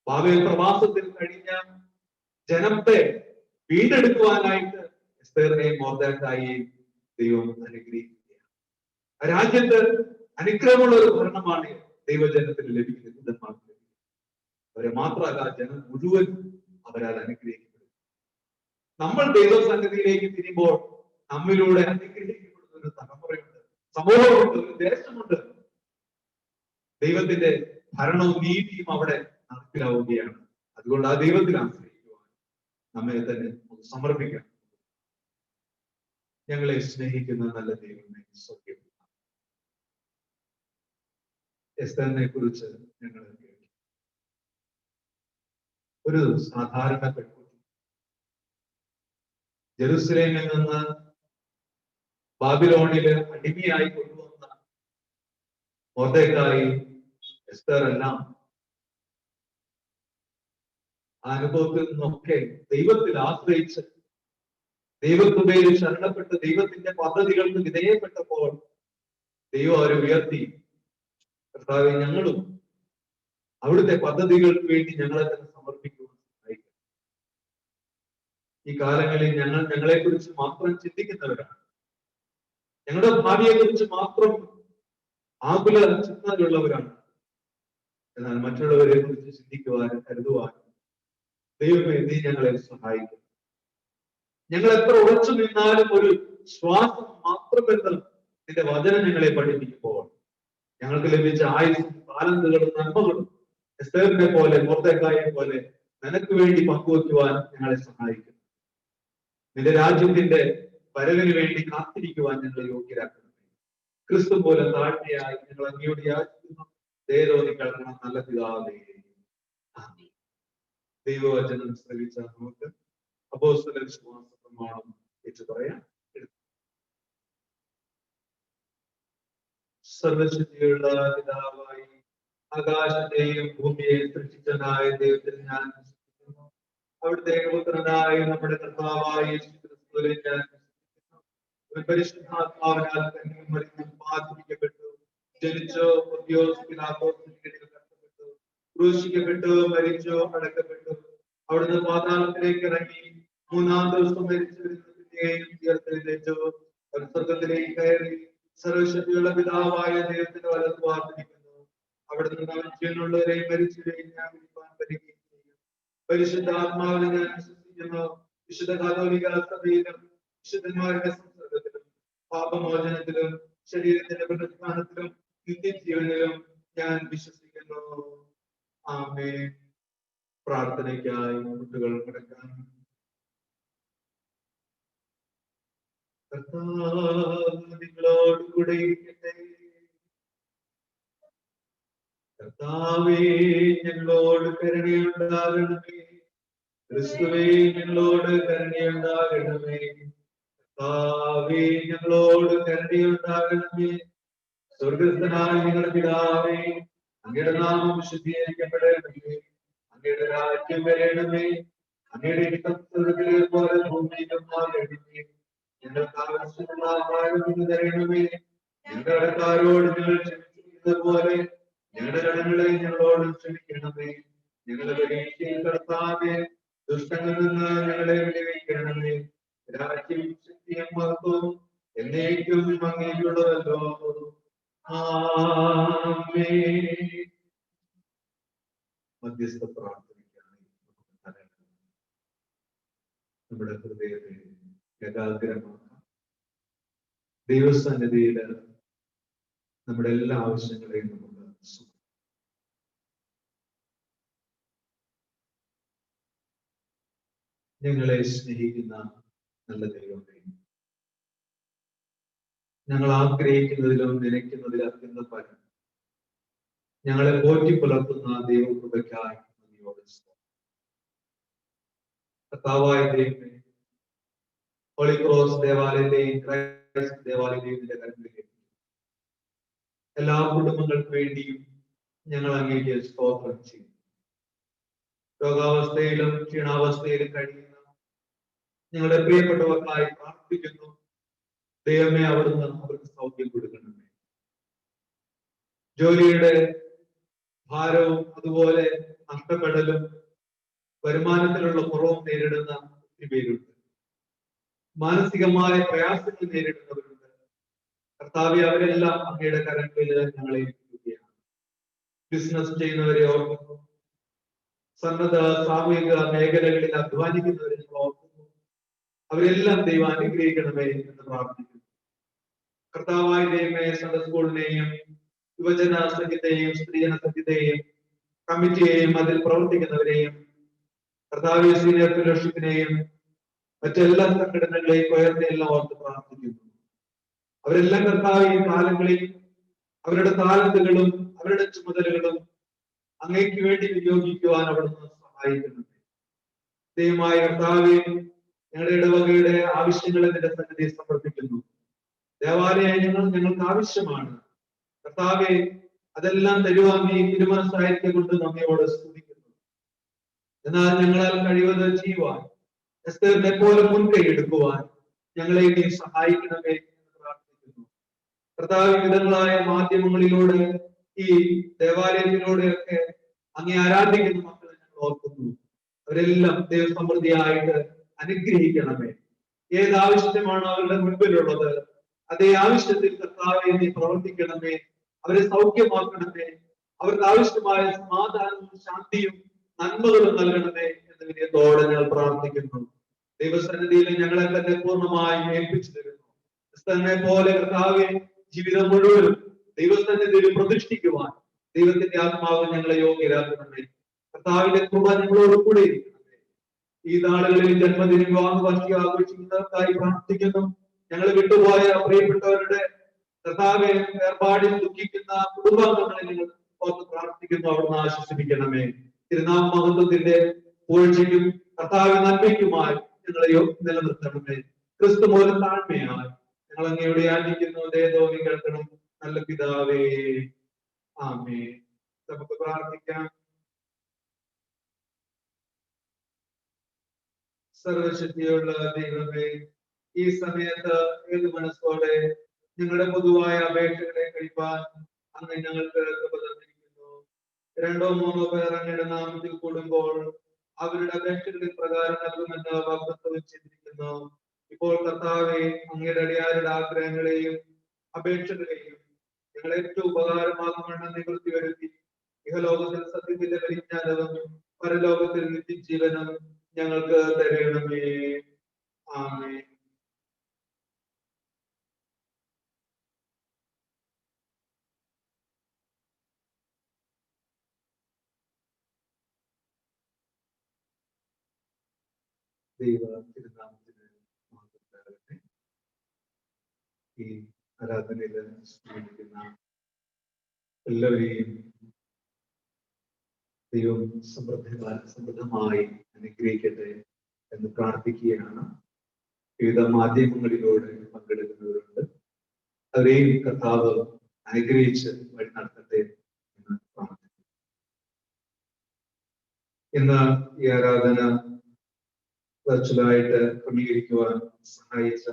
ബാബേൽ പ്രവാസത്തിൽ കഴിഞ്ഞ ജനത്തെ വീണ്ടെടുക്കുവാനായിട്ട് എസ്തേറിനെയും മൊർദെഖായിയെയും ദൈവം അനുഗ്രഹിക്കുകയാണ്. രാജ്യത്ത് അനുഗ്രഹമുള്ള ഒരു ഭരണമാണ് ദൈവജനത്തിന് ലഭിക്കുന്നത്. അവരെ മാത്രമല്ല, ജനം മുഴുവൻ അവരാൽ അനുഗ്രഹിക്കപ്പെടും. നമ്മൾ ദൈവസന്നിധിയിലേക്ക് തിരിയുമ്പോൾ നമ്മിലൂടെ അനുഗ്രഹിക്കപ്പെടുന്ന ഒരു തലമുറയുണ്ട്, സമൂഹമുണ്ട്, ഒരു ദേശമുണ്ട്. ദൈവത്തിന്റെ ഭരണവും നീതിയും അവിടെ നടപ്പിലാവുകയാണ്. അതുകൊണ്ട് ആ ദൈവത്തിൽ ആശ്രയിക്കുവാൻ നമ്മെ തന്നെ ഒന്ന് സമർപ്പിക്കാം. ഞങ്ങളെ സ്നേഹിക്കുന്ന നല്ല ദൈവമേ, സ്വർഗ്ഗം എസ്തേറിനെ കുറിച്ച് ഞങ്ങൾ കേട്ടു. ഒരു സാധാരണ പെൺകുട്ടി ജെറുസലേമിൽ നിന്ന് ബാബിലോണില് അടിമയായി കൊണ്ടുവന്ന മൊർദെഖായി, എസ്തേർ എല്ലാം ആ അനുഭവത്തിൽ നിന്നൊക്കെ ദൈവത്തിൽ ആശ്രയിച്ച് ദൈവകൃപയിൽ ശരണപ്പെട്ട് ദൈവത്തിന്റെ പദ്ധതികൾക്ക് വിധേയപ്പെട്ടപ്പോൾ ദൈവം അവരെ ഉയർത്തി. കർത്താവേ, ഞങ്ങളും അവിടുത്തെ പദ്ധതികൾക്ക് വേണ്ടി ഞങ്ങളെ തന്നെ സമർപ്പിക്കുവാൻ സഹായിക്കും. ഈ കാലങ്ങളിൽ ഞങ്ങൾ ഞങ്ങളെ കുറിച്ച് മാത്രം ചിന്തിക്കുന്നവരാണ്. ഞങ്ങളുടെ ഭാവിയെ കുറിച്ച് മാത്രം ആകുല ചിന്തകളുള്ളവരാണ്. എന്നാൽ മറ്റുള്ളവരെ കുറിച്ച് ചിന്തിക്കുവാനും കരുതുവാനും ദൈവമേ, നീ ഞങ്ങളെ സഹായിക്കും. ഞങ്ങൾ എത്ര ഉറച്ചു നിന്നാലും ഒരു ശ്വാസം മാത്രമെന്ന് നിന്റെ വചനം ഞങ്ങളെ പഠിപ്പിക്കുമ്പോൾ ഞങ്ങൾക്ക് ലഭിച്ച ആയുസ്സും താലന്തുകളും നന്മകളും എസ്തേറിനെ പോലെ മൊർദെഖായെ പോലെ നിനക്ക് വേണ്ടി പങ്കുവയ്ക്കുവാൻ ഞങ്ങളെ സഹായിക്കും. നിന്റെ രാജ്യത്തിന്റെ വരവിന് വേണ്ടി കാത്തിരിക്കുവാൻ ഞങ്ങളെ യോഗ്യരാക്കണം. ക്രിസ്തു പോലെ താഴ്മയായി ഞങ്ങൾ അങ്ങയോട് യാചിക്കുന്നു. ദയതോന്നി കേൾക്കണം നല്ല പിതാവേ. ദൈവവചനം ശ്രവിച്ച നമുക്ക് അപ്പോസ്തല വിശ്വാസ പ്രമാണം വെച്ച് പറയാം. സർവശക്തിയുള്ള പിതാവായി ആകാശത്തെയും ഭൂമിയെയും സൃഷ്ടിച്ചനായ ദൈവത്തിൽ ഞാൻ വിശ്വസിക്കുന്നു. അവിടുത്തെ പുത്രനായ നമ്മുടെ കർത്താവായ യേശുക്രിസ്തുവിൽ ഞാൻ വിശ്വസിക്കുന്നു. പരിശുദ്ധാത്മാവിനാൽ പാതിരിക്കപ്പെട്ടു, ജനിച്ചോ, കഷ്ടപ്പെട്ടു, ക്രൂശിക്കപ്പെട്ടു, മരിച്ചോ, അടക്കപ്പെട്ടു. അവിടുന്ന് പാതാളത്തിലേക്ക് ഇറങ്ങി മൂന്നാം ദിവസം മരിച്ചവരെയും ഉയർത്തെഴുന്നേറ്റു. സ്വർഗത്തിലേക്ക് കയറി സർവശക്തിയുള്ള പിതാവായ ദൈവത്തിന്റെ വലത്ത് വാർത്തിരിക്കുന്നു. അവിടുന്ന് ജീവനുള്ളവരെയും മരിച്ചവരെയും ഞാൻ വിളിപ്പാൻ വരികയും ചെയ്യും. പരിശുദ്ധാത്മാവിനെ ഞാൻ വിശ്വസിക്കുന്നു. വിശുദ്ധ കാതോലിക സഭയിലും വിശുദ്ധന്മാരുടെ സംസർഗത്തിലും പാപമോചനത്തിലും ശരീരത്തിന്റെ പുനരുത്ഥാനത്തിലും നിത്യജീവനിലും ഞാൻ വിശ്വസിക്കുന്നു. ആമേൻ. പ്രാർത്ഥനയ്ക്കായി മുട്ടുകൾ മടക്കാൻ. നിങ്ങളോട് കൂടെ ഇരിക്കട്ടെ. കർത്താവേ, ഞങ്ങളോട് കരുണയുണ്ടാകണമേ. ക്രിസ്തുവേ, ഞങ്ങളോട് കരുണയുണ്ടാകണമേ. കർത്താവേ, ഞങ്ങളോട് കരുണയുണ്ടാകണമേ. സ്വർഗസ്ഥനായ ഞങ്ങളുടെ പിതാവേ, അങ്ങയുടെ നാമം വിശുദ്ധീകരിക്കപ്പെടണമേ. അങ്ങയുടെ രാജ്യം വരണമേ. അങ്ങയുടെ ഇഷ്ടം സ്വർഗ്ഗത്തിലെ പോലെ ഭൂമിയിലും ആകണമേ. ഞങ്ങൾക്ക് ആവശ്യമുള്ള ആഹാരം ഇന്ന് തരണമേ. ഞങ്ങളുടെ കടക്കാരോട് ഞങ്ങൾ ക്ഷമിച്ചിരിക്കുന്നത് പോലെ ഞങ്ങളുടെ കടങ്ങളെ ഞങ്ങളോട് ക്ഷമിക്കണമേ. ഞങ്ങളുടെ പരീക്ഷയിൽ കടത്താതെ ദുഷ്ടങ്ങളിൽ നിന്ന് ഞങ്ങളെ വിടുവിക്കണമേ. രാജ്യം, ശക്തിയും മഹത്വവും എന്നേക്കും അങ്ങേക്കുള്ളതല്ലോ. ആമേൻ. മധ്യസ്ഥ പ്രാർത്ഥനയ്ക്കായി നമ്മുടെ ഹൃദയത്തെ ഏകാഗ്രമാക്കാം. ദൈവസന്നിധിയിൽ നമ്മുടെ എല്ലാ ആവശ്യങ്ങളെയും നമുക്ക് ഞങ്ങളെ സ്നേഹിക്കുന്ന നല്ല ദൈവമേ, ഞങ്ങൾ ആഗ്രഹിക്കുന്നതിലും നനയ്ക്കുന്നതിലും അത്യന്തം പരം ഞങ്ങളെ പോറ്റി പുലർത്തുന്ന ദൈവകൃപയ്ക്കായി നന്ദിയോട് കർത്താവായ ദൈവമേ, ഹോളി ക്രോസ് ദേവാലയത്തെയും ക്രൈസ്റ്റ് ദേവാലയത്തെയും നിന്റെ കരങ്ങളിലേക്ക് എല്ലാ കുടുംബങ്ങൾക്ക് വേണ്ടിയും ഞങ്ങൾ അങ്ങേക്ക് സ്തോത്രം ചെയ്യും. രോഗാവസ്ഥയിലും ക്ഷീണാവസ്ഥയിലും കഴിയുന്ന ഞങ്ങളുടെ പ്രിയപ്പെട്ടവർക്കായി പ്രാർത്ഥിക്കുന്നു. ദൈവമേ, അവിടുന്ന് അവർക്ക് സൗഖ്യം കൊടുക്കണമേ. ജോലിയുടെ ഭാരവും അതുപോലെ നഷ്ടപ്പെടലും വരുമാനത്തിലുള്ള കുറവും നേരിടുന്ന ഒത്തിരി പേരുണ്ട്. മാനസികമായ പ്രയാസങ്ങൾ നേരിടുന്നവരുണ്ട്. കർത്താവെ, അവരെല്ലാം അങ്ങയുടെ കരങ്ങളിൽ ഞങ്ങളെ ഏൽപ്പിക്കുകയാണ്. ബിസിനസ് ചെയ്യുന്നവരെ ഓർക്കുന്നു, സന്നദ്ധ സാമൂഹിക മേഖലകളിൽ അധ്വാനിക്കുന്നവരെ ഞങ്ങൾ ഓർക്കുന്നു. അവരെല്ലാം ദൈവം അനുഗ്രഹിക്കണമേ എന്ന് പ്രാർത്ഥിക്കുന്നു. കർത്താവായ ദൈവമേ, സൺഡേ സ്കൂളിനെയും യുവജന സംഘത്തെയും സ്ത്രീജന സംഘത്തെയും കമ്മിറ്റിയെയും അതിൽ പ്രവർത്തിക്കുന്നവരെയും കർത്താവ് സീനിയർ ഫെലോഷിപ്പിനെയും മറ്റെല്ലാ സംഘടനകളെയും ഉയർന്നെല്ലാം ഓർത്ത് പ്രാർത്ഥിക്കുന്നു. അവരെല്ലാം കർത്താവ് ഈ കാലങ്ങളിൽ അവരുടെ താലന്തുകളും അവരുടെ ചുമതലകളും അങ്ങേക്ക് വേണ്ടി വിനിയോഗിക്കുവാൻ അവിടുന്ന് സഹായിക്കുന്നു. ദൈവമായ കർത്താവെ, ഞങ്ങളുടെ ഇടവകയുടെ ആവശ്യങ്ങളെ നിന്റെ സന്നിധിയിൽ സമർപ്പിക്കുന്നു. ദേവാലയങ്ങൾ ഞങ്ങൾക്ക് ആവശ്യമാണ്. കർത്താവെ, അതെല്ലാം തരുവാൻ നീ തിരുമനസ്സായിരിക്കെ കൊണ്ട് നമ്മയോട് സ്തുതിക്കുന്നു. എന്നാൽ ഞങ്ങളാൽ കഴിവത് ചെയ്യുവാൻ, എസ്തേറിനെ പോലെ മുൻകൈ എടുക്കുവാൻ ഞങ്ങളെ നീ സഹായിക്കണമേ എന്ന് പ്രാർത്ഥിക്കുന്നു. കർത്താവ്, വിവിധങ്ങളായ മാധ്യമങ്ങളിലൂടെ ഈ ദേവാലയത്തിലൂടെയൊക്കെ അങ്ങേ ആരാധിക്കുന്ന മക്കളെ ഞങ്ങൾ ഓർക്കുന്നു. അവരെല്ലാം ദൈവസമൃദ്ധിയായിട്ട് അനുഗ്രഹിക്കണമേ. ഏത് ആവശ്യമാണ് അവരുടെ മുൻപിലുള്ളത്, അതേ ആവശ്യത്തിൽ കർത്താവെ നീ പ്രവർത്തിക്കണമേ. അവരെ സൗഖ്യമാക്കണമേ. അവർക്ക് ആവശ്യമായ സമാധാനവും ശാന്തിയും നന്മകളും നൽകണമേ എന്ന് വിനയത്തോടെ ഞങ്ങൾ പ്രാർത്ഥിക്കുന്നു. ദൈവസന്നിധിയിൽ ഞങ്ങളെ തന്നെ പൂർണ്ണമായും ഏൽപ്പിച്ചു തരുന്നു. ക്രിസ്തുവിനെ പോലെ കർത്താവെ, ജീവിതം മുഴുവനും ദൈവസന്നിധിയിൽ പ്രതിഷ്ഠിക്കുവാൻ ദൈവത്തിന്റെ ആത്മാവ് ഞങ്ങളെ യോഗ്യരാക്കണമേ. കർത്താവിന്റെ കൃപ ഞങ്ങളോട് കൂടെ ഇരിക്കണമേ. ഈ നാളുകളിൽ ജന്മദിന വിവാഹ വാർഷികം ആഘോഷിക്കുന്നവർക്കായി പ്രാർത്ഥിക്കുന്നു. ഞങ്ങൾ വിട്ടുപോയ പ്രിയപ്പെട്ടവരുടെ കർത്താവെ വേർപാടിൽ ദുഃഖിക്കുന്ന കുടുംബാംഗങ്ങളെ നിങ്ങൾ ഓർത്ത് പ്രാർത്ഥിക്കുന്നു. അവിടുന്ന് ആശ്വസിപ്പിക്കണമേ. തിരുനാമ മഹത്വത്തിന്റെ പൂഴ്ചയ്ക്കും കർത്താവ് നന്മയ്ക്കുമായി ഞങ്ങളെ നിലനിർത്തണമേ. ക്രിസ്തു മൂലം താഴ്മയായി ഞങ്ങൾ അങ്ങയുടെ യാചിക്കുന്നു. ദയതോന്നി കേൾക്കണം നല്ല പിതാവേ. ആമേൻ. നമുക്ക് പ്രാർത്ഥിക്കാം. സർവശക്തിയുള്ള ദൈവമേ, ഈ സമയത്ത് ഏത് മനസ്സോടെ ഞങ്ങളുടെ പൊതുവായ അപേക്ഷകളെ കഴിപ്പാൻ അങ്ങ് ഞങ്ങൾക്ക് കൃപ തന്നിരിക്കുന്നു. 2 or 3 പേർ അങ്ങയുടെ നാമത്തിൽ കൂടുമ്പോൾ അവരുടെ അപേക്ഷകളിൽ പ്രകാരം നൽകുമെന്ന് വാഗ്ദത്തം ചെയ്തിരിക്കുന്നു. ഇപ്പോൾ കർത്താവെ, അങ്ങയുടെ അടിയാരുടെ ആഗ്രഹങ്ങളെയും അപേക്ഷകളെയും ഞങ്ങൾ ഏറ്റവും ഉപകാരമാകുമെന്ന് നിവൃത്തി വരുത്തി ഇഹലോകത്തിൽ സത്യത്തിന്റെ പരിജ്ഞാനവും പരലോകത്തിൽ നിത്യജീവനും ഞങ്ങൾക്ക് തരണമേ. ആമേൻ. ദൈവ തിരുനാമത്തിന് മഹത്വം. ഈ ആരാധനയിൽ സ്മരിക്കുന്ന എല്ലാവരെയും ദൈവം സമൃദ്ധമായി അനുഗ്രഹിക്കട്ടെ എന്ന് പ്രാർത്ഥിക്കുകയാണ്. വിവിധ മാധ്യമങ്ങളിലൂടെ പങ്കെടുക്കുന്നവരുണ്ട്. അവരെയും കർത്താവ് അനുഗ്രഹിച്ച് വഴി നടത്തട്ടെ എന്ന് പ്രാർത്ഥിക്കുന്നു. ഇന്ന് ഈ ആരാധന വെർച്വലായിട്ട് ക്രമീകരിക്കുവാൻ സഹായിച്ച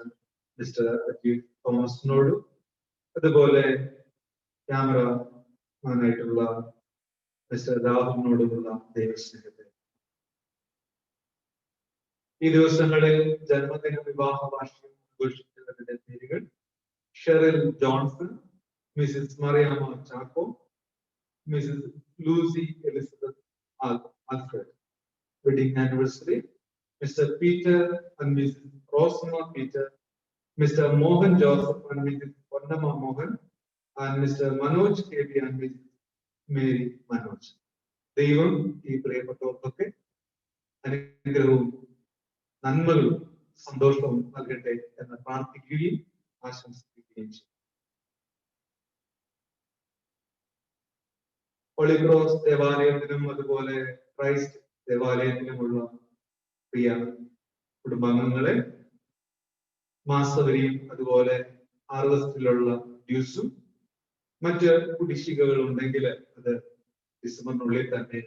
മിസ്റ്റർ അജീവ് തോമസിനോടും അതുപോലെ ക്യാമറമാനായിട്ടുള്ള മിസ്റ്റർ രാഹുലിനോടുമുള്ള ദൈവസ്നേഹത്തെ. ഈ ദിവസങ്ങളിൽ ജന്മദിന വിവാഹ വാർഷികം ആഘോഷിക്കുന്നവരുടെ പേരുകൾ: Sheryl Johnson, Mrs Mariamma Chacko, Mrs Lucy Elizabeth Alfred. Wedding anniversary: Mr. Peter and Mrs. Rosma Peter, Mr. Mohan Joseph and Mrs. Ponnamma Mohan, and Mr. Manoj KB and Mrs. Mary Manoj. ദൈവം ഈ പ്രിയപ്പെട്ടവർക്കൊക്കെ അനുഗ്രഹവും നന്മകളും സന്തോഷവും നൽകട്ടെ എന്ന് പ്രാർത്ഥിക്കുകയും ആശംസിക്കുകയും ചെയ്യും. ഹോളി ക്രോസ് ദേവാലയത്തിലും അതുപോലെ ക്രൈസ്റ്റ് ദേവാലയത്തിലുമുള്ള പ്രിയ കുടുംബാംഗങ്ങളെ മാസവരിയും അതുപോലെ ഹാർവസ്റ്റിലുള്ള ഡ്യൂസും മറ്റ് കുടിശ്ശികകൾ ഉണ്ടെങ്കിൽ അത് ഡിസംബറിനുള്ളിൽ തന്നെ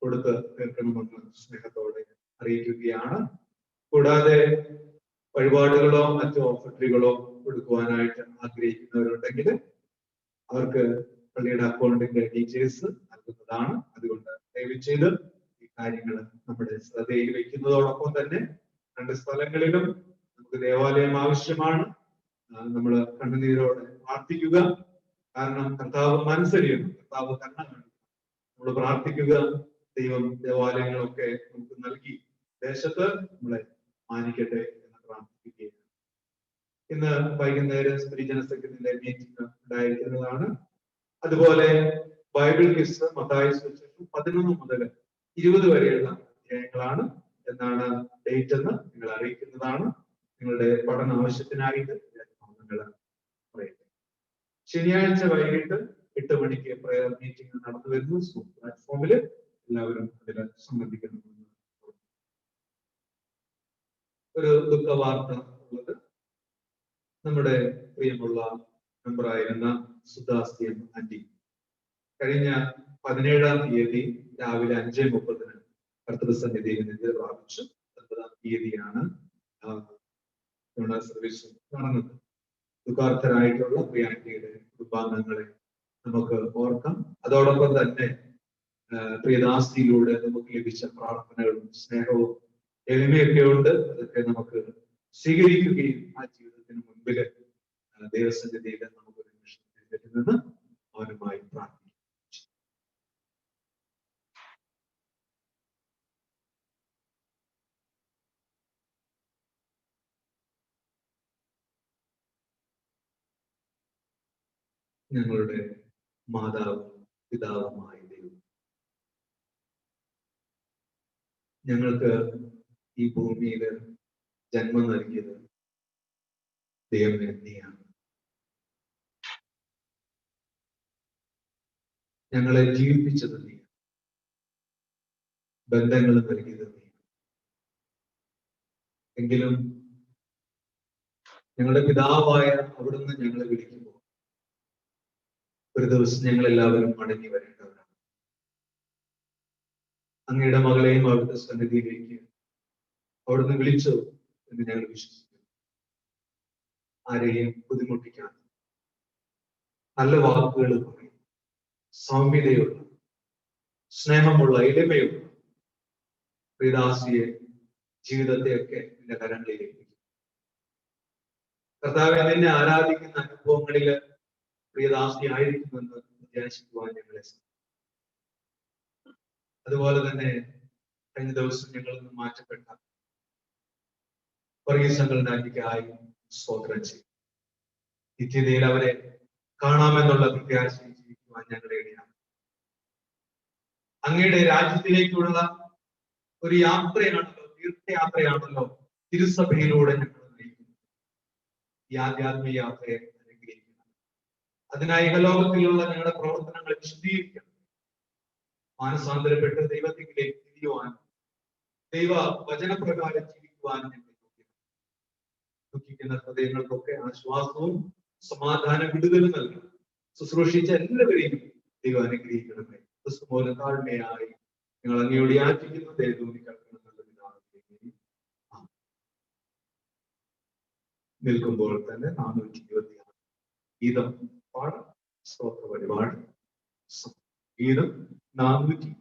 കൊടുത്ത് തീർക്കണമെന്ന് സ്നേഹത്തോടെ അറിയിക്കുകയാണ്. കൂടാതെ വഴിപാടുകളോ മറ്റു ഓഫറുകളോ കൊടുക്കുവാനായിട്ട് ആഗ്രഹിക്കുന്നവരുണ്ടെങ്കിൽ അവർക്ക് പള്ളിയുടെ അക്കൗണ്ടിന്റെ ഡീറ്റെയിൽസ് നൽകുന്നതാണ്. അതുകൊണ്ട് ദയവ് ചെയ്ത് ഈ കാര്യങ്ങൾ നമ്മുടെ ശ്രദ്ധയിൽ വയ്ക്കുന്നതോടൊപ്പം തന്നെ രണ്ട് സ്ഥലങ്ങളിലും നമുക്ക് ദേവാലയം ആവശ്യമാണ്. നമ്മൾ കണ്ണുനീരോടെ പ്രാർത്ഥിക്കുക. കാരണം കർത്താവ് മനസ്സരിയണം, കർത്താവ് കണ്ണ നമ്മൾ പ്രാർത്ഥിക്കുക. ദൈവം ദേവാലയങ്ങളൊക്കെ നമുക്ക് നൽകി ദേശത്ത് നമ്മളെ മാനിക്കട്ടെ എന്ന് പ്രാർത്ഥിക്കുകയാണ്. ഇന്ന് വൈകുന്നേരം സ്ത്രീജന സെക്രട്ടറിയുടെ മീറ്റിംഗ് ഉണ്ടായിരിക്കുന്നതാണ്. അതുപോലെ ബൈബിൾ ക്വിസ് മത്തായി സുവിശേഷം 11 മുതൽ 20 വരെയുള്ള അധ്യായങ്ങളാണ് എന്നാണ് ഡേറ്റ് എന്ന് നിങ്ങൾ അറിയിക്കുന്നതാണ്. നിങ്ങളുടെ പഠന ആവശ്യത്തിനായിട്ട് നിങ്ങൾ പറയട്ടെ. ശനിയാഴ്ച വൈകിട്ട് 8 മണിക്ക് പ്രയർ മീറ്റിംഗ് നടന്നു വരുന്നു. സൂം പ്ലാറ്റ്ഫോമിൽ എല്ലാവരും അതിൽ സംബന്ധിക്കണമെന്ന് ഒരു ദുഃഖവാർത്ത ഉള്ളത് നമ്മുടെ പ്രിയമുള്ള മെമ്പറായിരുന്ന സുധാസ്യം ആന്റി കഴിഞ്ഞ 17-ാം തീയതി രാവിലെ 5:30 കർത്തൃസന്നിധിയിൽ നിദ്ര പ്രാപിച്ചു. 9-ാം തീയതിയാണ് സർവീസ് നടന്നത്. ദുഃഖാർത്ഥരായിട്ടുള്ള പ്രിയ ആന്റിയുടെ കുടുംബാംഗങ്ങളെ നമുക്ക് ഓർക്കാം. അതോടൊപ്പം തന്നെ പ്രിയദാസിയിലൂടെ നമുക്ക് ലഭിച്ച പ്രാർത്ഥനകളും സ്നേഹവും എളിമയൊക്കെ ഉണ്ട്. അതൊക്കെ നമുക്ക് സ്വീകരിക്കുകയും ആ ജീവിതത്തിന് മുൻപില് ദൈവസന്നിധിയിൽ നമുക്ക് ഒരു നിമിഷത്തിൽ നിന്ന് അവനുമായി പ്രാർത്ഥിക്കും. ഞങ്ങളുടെ മാതാവും പിതാവുമായ ദൈവം, ഞങ്ങൾക്ക് ഈ ഭൂമിയിൽ ജന്മം നൽകിയത് ദൈവമേ നീയാണ്. ഞങ്ങളെ ജീവിപ്പിച്ചത് നീ, ബന്ധങ്ങൾ നൽകിയത് നീ. എങ്കിലും ഞങ്ങളുടെ പിതാവായ അവിടുന്ന് ഞങ്ങളെ വിളിക്കുമ്പോൾ ഒരു ദിവസം ഞങ്ങൾ എല്ലാവരും മടങ്ങി വരേണ്ടവരാണ്. അങ്ങയുടെ മകളെയും അവിടുത്തെ സന്നിധിയിലേക്ക് അവിടുന്ന് വിളിച്ചു എന്ന് ഞങ്ങൾ വിശ്വസിക്കുന്നു. ആരെയും ബുദ്ധിമുട്ടിക്കാതെ നല്ല വാക്കുകൾ പറയും, സൗമ്യതയുള്ള സ്നേഹമുള്ള എളിമയുള്ള പ്രിയദാസിയെ ജീവിതത്തെയൊക്കെ നിന്റെ കരങ്ങളിലേക്ക് കർത്താവെ നിന്നെ ആരാധിക്കുന്ന അനുഭവങ്ങളിൽ പ്രിയദാസി ആയിരിക്കുമെന്ന് വിചാരിക്കുവാൻ ഞങ്ങളെ അതുപോലെ തന്നെ കഴിഞ്ഞ ദിവസം ഞങ്ങളിൽ നിന്ന് മാറ്റപ്പെട്ട വർഗീസംഘടനയ്ക്കായി സ്തോത്രം ചെയ്യും. നിത്യതയിൽ അവരെ കാണാമെന്നുള്ള പ്രത്യാശ ജീവിക്കുവാൻ ഞങ്ങളെ ഇടയാണ്. അങ്ങയുടെ രാജ്യത്തിലേക്കുള്ള ഒരു യാത്രയാണല്ലോ, തീർത്ഥയാത്രയാണല്ലോ തിരുസഭയിലൂടെ ഞങ്ങൾ നയിക്കുന്നത്. ഈ ആധ്യാത്മിക യാത്രയെ അനുഗ്രഹിക്കണം. അതിനായി ഇഹലോകത്തിലുള്ള ഞങ്ങളുടെ പ്രവർത്തനങ്ങളെ വിശദീകരിക്കണം. മാനസാന്തരപ്പെട്ട് ദൈവത്തിലേക്ക് തിരിയുവാൻ, ദൈവ വചനപ്രകാരം ജീവിക്കുവാൻ ഞങ്ങൾ ദുഃഖിക്കുന്ന ഹൃദയങ്ങൾക്കൊക്കെ ആശ്വാസവും സമാധാന വിടുതലും നൽകണം. ശുശ്രൂഷിച്ച എല്ലാവരെയും ദൈവം അനുഗ്രഹിക്കണമേ. ക്രിസ്തു മൂലം താഴ്മയായി ഞങ്ങൾ അങ്ങയോട് യാചിക്കുന്ന ദൈവം നിൽക്കുമ്പോൾ തന്നെ 426 ഗീതം പാടാം. സ്തോത്ര വഴിപാട് ഗീതം 400.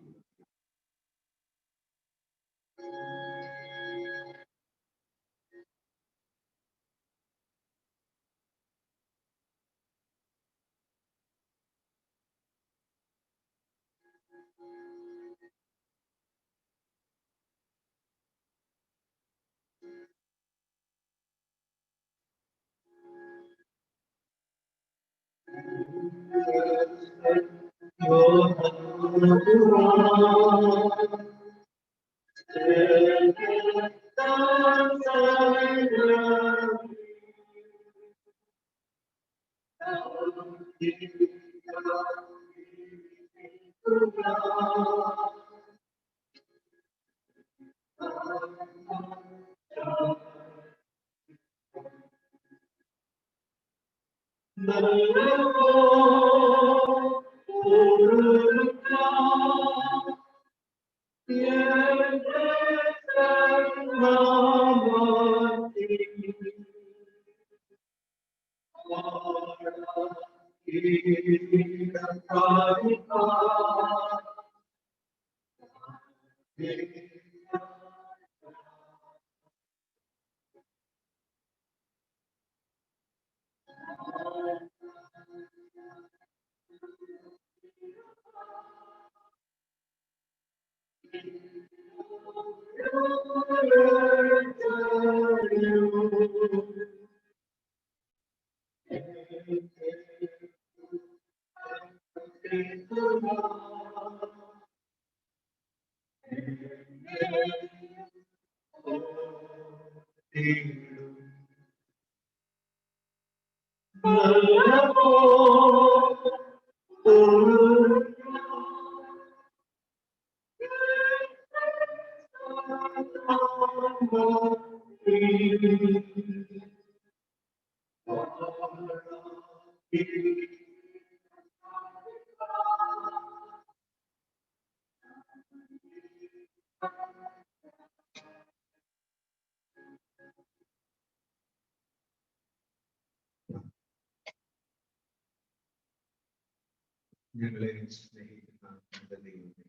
ഞങ്ങളെ സ്നേഹിക്കുന്ന നമ്മുടെ ദൈവമേ,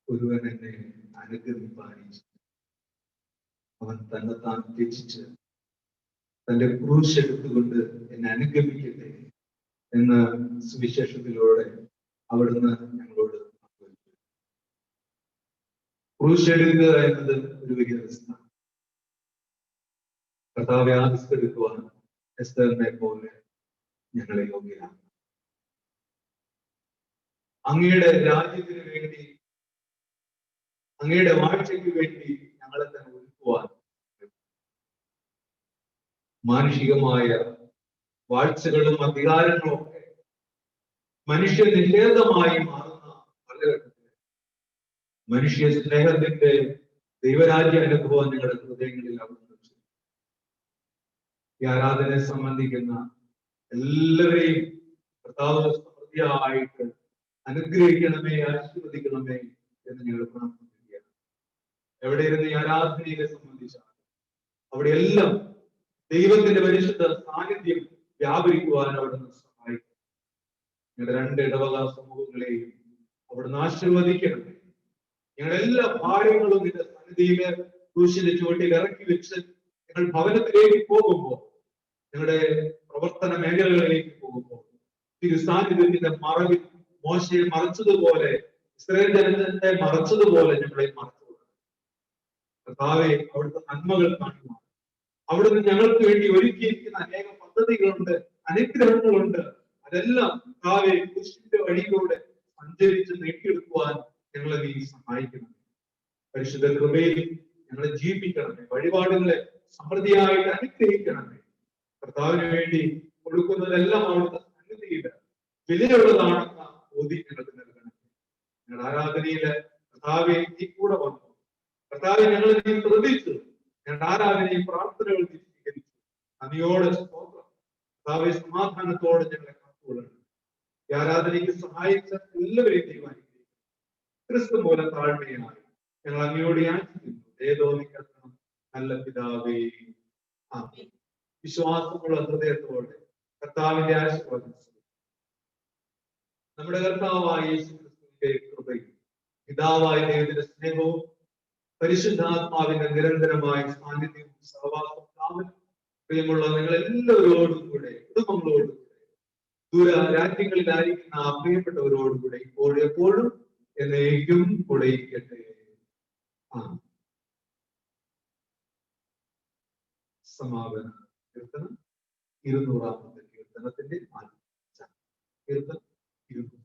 ഒരുവൻ എന്നെ അനുഗ്രഹിപ്പാൻ അവൻ തന്നെത്താൻ ത്യജിച്ച് തന്റെ ക്രൂശ് എടുത്തുകൊണ്ട് എന്നെ അനുഗമിക്കട്ടെ എന്ന സുവിശേഷത്തിലൂടെ അവിടുന്ന് ഞങ്ങളോട് ക്രൂശ് എടുക്കുക എന്നത് ഒരു വലിയ റിസ്ക്കാണ്. കർത്താവെ ആ റിസ്ക് എടുക്കുവാൻ എസ്തറിനെ പോലെ ഞങ്ങളെ യോഗ്യരാണ്. അങ്ങയുടെ രാജ്യത്തിന് വേണ്ടി, അങ്ങയുടെ വാഴ്ചയ്ക്ക് വേണ്ടി ഞങ്ങളെ തന്നെ ഒരുക്കുവാൻ മാനുഷികമായ വാഴ്ചകളും അധികാരങ്ങളും ഒക്കെ മനുഷ്യ നിഷേധമായി മാറുന്ന കാലഘട്ടത്തിൽ മനുഷ്യ സ്നേഹത്തിന്റെ ദൈവരാജ്യ അനുഭവം ഞങ്ങളുടെ ഹൃദയങ്ങളിൽ അവിടുന്ന് ഈ ആരാധനയെ സംബന്ധിക്കുന്ന എല്ലാവരെയും കർത്താവ് സമൃദ്ധിയായിട്ട് അനുഗ്രഹിക്കണമേ, ആശീർവദിക്കണമേ എന്ന് ഞങ്ങൾ പ്രാർത്ഥിക്കുകയാണ്. എവിടെ ഇരുന്ന് ഈ ആരാധനയെ സംബന്ധിച്ചാണ് അവിടെയെല്ലാം ദൈവത്തിന്റെ പരിശുദ്ധ സാന്നിധ്യം വ്യാപരിക്കുവാൻ അവിടുന്ന് സഹായിക്കും. ഞങ്ങളുടെ രണ്ട് ഇടവക സമൂഹങ്ങളെയും അവിടുന്ന് ആശീർവദിക്കണമേ. ഞങ്ങളുടെ എല്ലാ ഭാരങ്ങളും നിന്റെ സന്നിധിയില് ക്രൂശിന്റെ ചുവട്ടിൽ ഇറക്കി വെച്ച് ഞങ്ങൾ ഭവനത്തിലേക്ക് പോകുമ്പോൾ, ഞങ്ങളുടെ പ്രവർത്തന മേഖലകളിലേക്ക് പോകുമ്പോൾ തിരു സാന്നിധ്യത്തിന്റെ മറവിൽ മോശയെ മറച്ചതുപോലെ, ഇസ്രായേൽ ജനത്തെ മറച്ചതുപോലെ ഞങ്ങളെ മറച്ചു. കർത്താവെ, അവിടുത്തെ നന്മകൾ കാണുക. അവിടുന്ന് ഞങ്ങൾക്ക് വേണ്ടി ഒരുക്കിയിരിക്കുന്ന അനേക പദ്ധതികളുണ്ട്, അനുഗ്രഹങ്ങളുണ്ട്. അതെല്ലാം കർത്താവെ ക്രൂശിന്റെ വഴിയിലൂടെ സഞ്ചരിച്ച് നേടിയെടുക്കുവാൻ ഞങ്ങളെ നീ സഹായിക്കണം. പരിശുദ്ധ കൃപയിൽ ഞങ്ങളെ ജീവിപ്പിക്കണമേ. വഴിപാടുകളെ സമൃദ്ധിയായിട്ട് അനുഗ്രഹിക്കണമേ. കർത്താവിന് വേണ്ടി കൊടുക്കുന്നതെല്ലാം അവിടുത്തെ സന്നിധിയിൽ വിലയുള്ളതാണെന്ന ബോധ്യം ഞങ്ങൾക്ക് നൽകണം. ഞങ്ങളുടെ ആരാധനയില് കർത്താവെ നീ കൂടെ വന്നു. കർത്താവെ, ഞങ്ങളെ നീ ശ്രദ്ധിച്ചു. ഞങ്ങളുടെ ആരാധനയും പ്രാർത്ഥനകൾ നീ സ്വീകരിച്ചു. നന്ദിയോടെ സ്തോത്രം. കർത്താവെ, സമാധാനത്തോടെ ഞങ്ങളെ കാത്തുകൊള്ളണം. ഈ ആരാധനയ്ക്ക് സഹായിച്ച എല്ലാവരെയും ദൈവം ക്രിസ്തു മൂലം താഴ്മയായി ഞങ്ങൾ അങ്ങയോട് യാചിക്കുന്നു. ഏതോ നിൽക്കണം നല്ല പിതാവേ. വിശ്വാസമുള്ള ഹൃദയത്തോടെ കർത്താവിന്റെ ആശീർവാദം നമ്മുടെ കർത്താവായ യേശു ക്രിസ്തുവിന്റെ കൃപയും പിതാവായ ദൈവത്തിന്റെ സ്നേഹവും പരിശുദ്ധാത്മാവിന്റെ നിരന്തരമായ സാന്നിധ്യവും സഹവാസവും പ്രിയമുള്ള നിങ്ങൾ എല്ലാവരോടും കൂടെ, കുടുംബങ്ങളോടും കൂടെ, ദൂര രാജ്യങ്ങളിലായിരിക്കുന്ന ആ പ്രിയപ്പെട്ടവരോടുകൂടെ ഇപ്പോഴും എപ്പോഴും എന്നേക്കും കൂടെ ഇരിക്കട്ടെ. സമാപന കീർത്തനം 200-ാമത്തെ കീർത്തനത്തിന്റെ കീർത്തനം 200.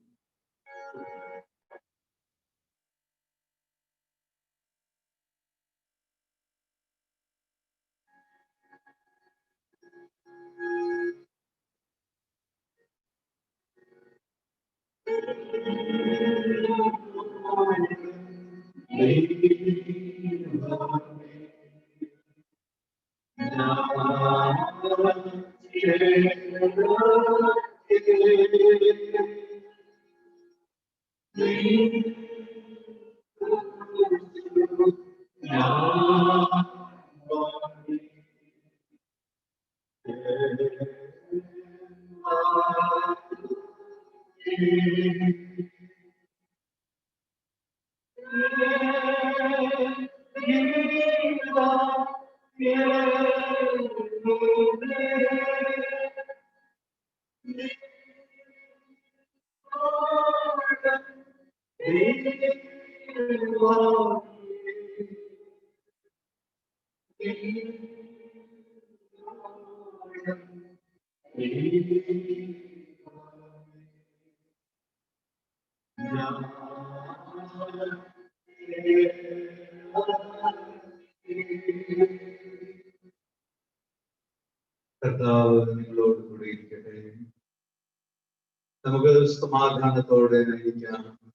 കർത്താവ് നിങ്ങളോട് കൂടെ ഇരിക്കട്ടെ. നമുക്ക് സമാധാനത്തോടെ നയിക്കാം.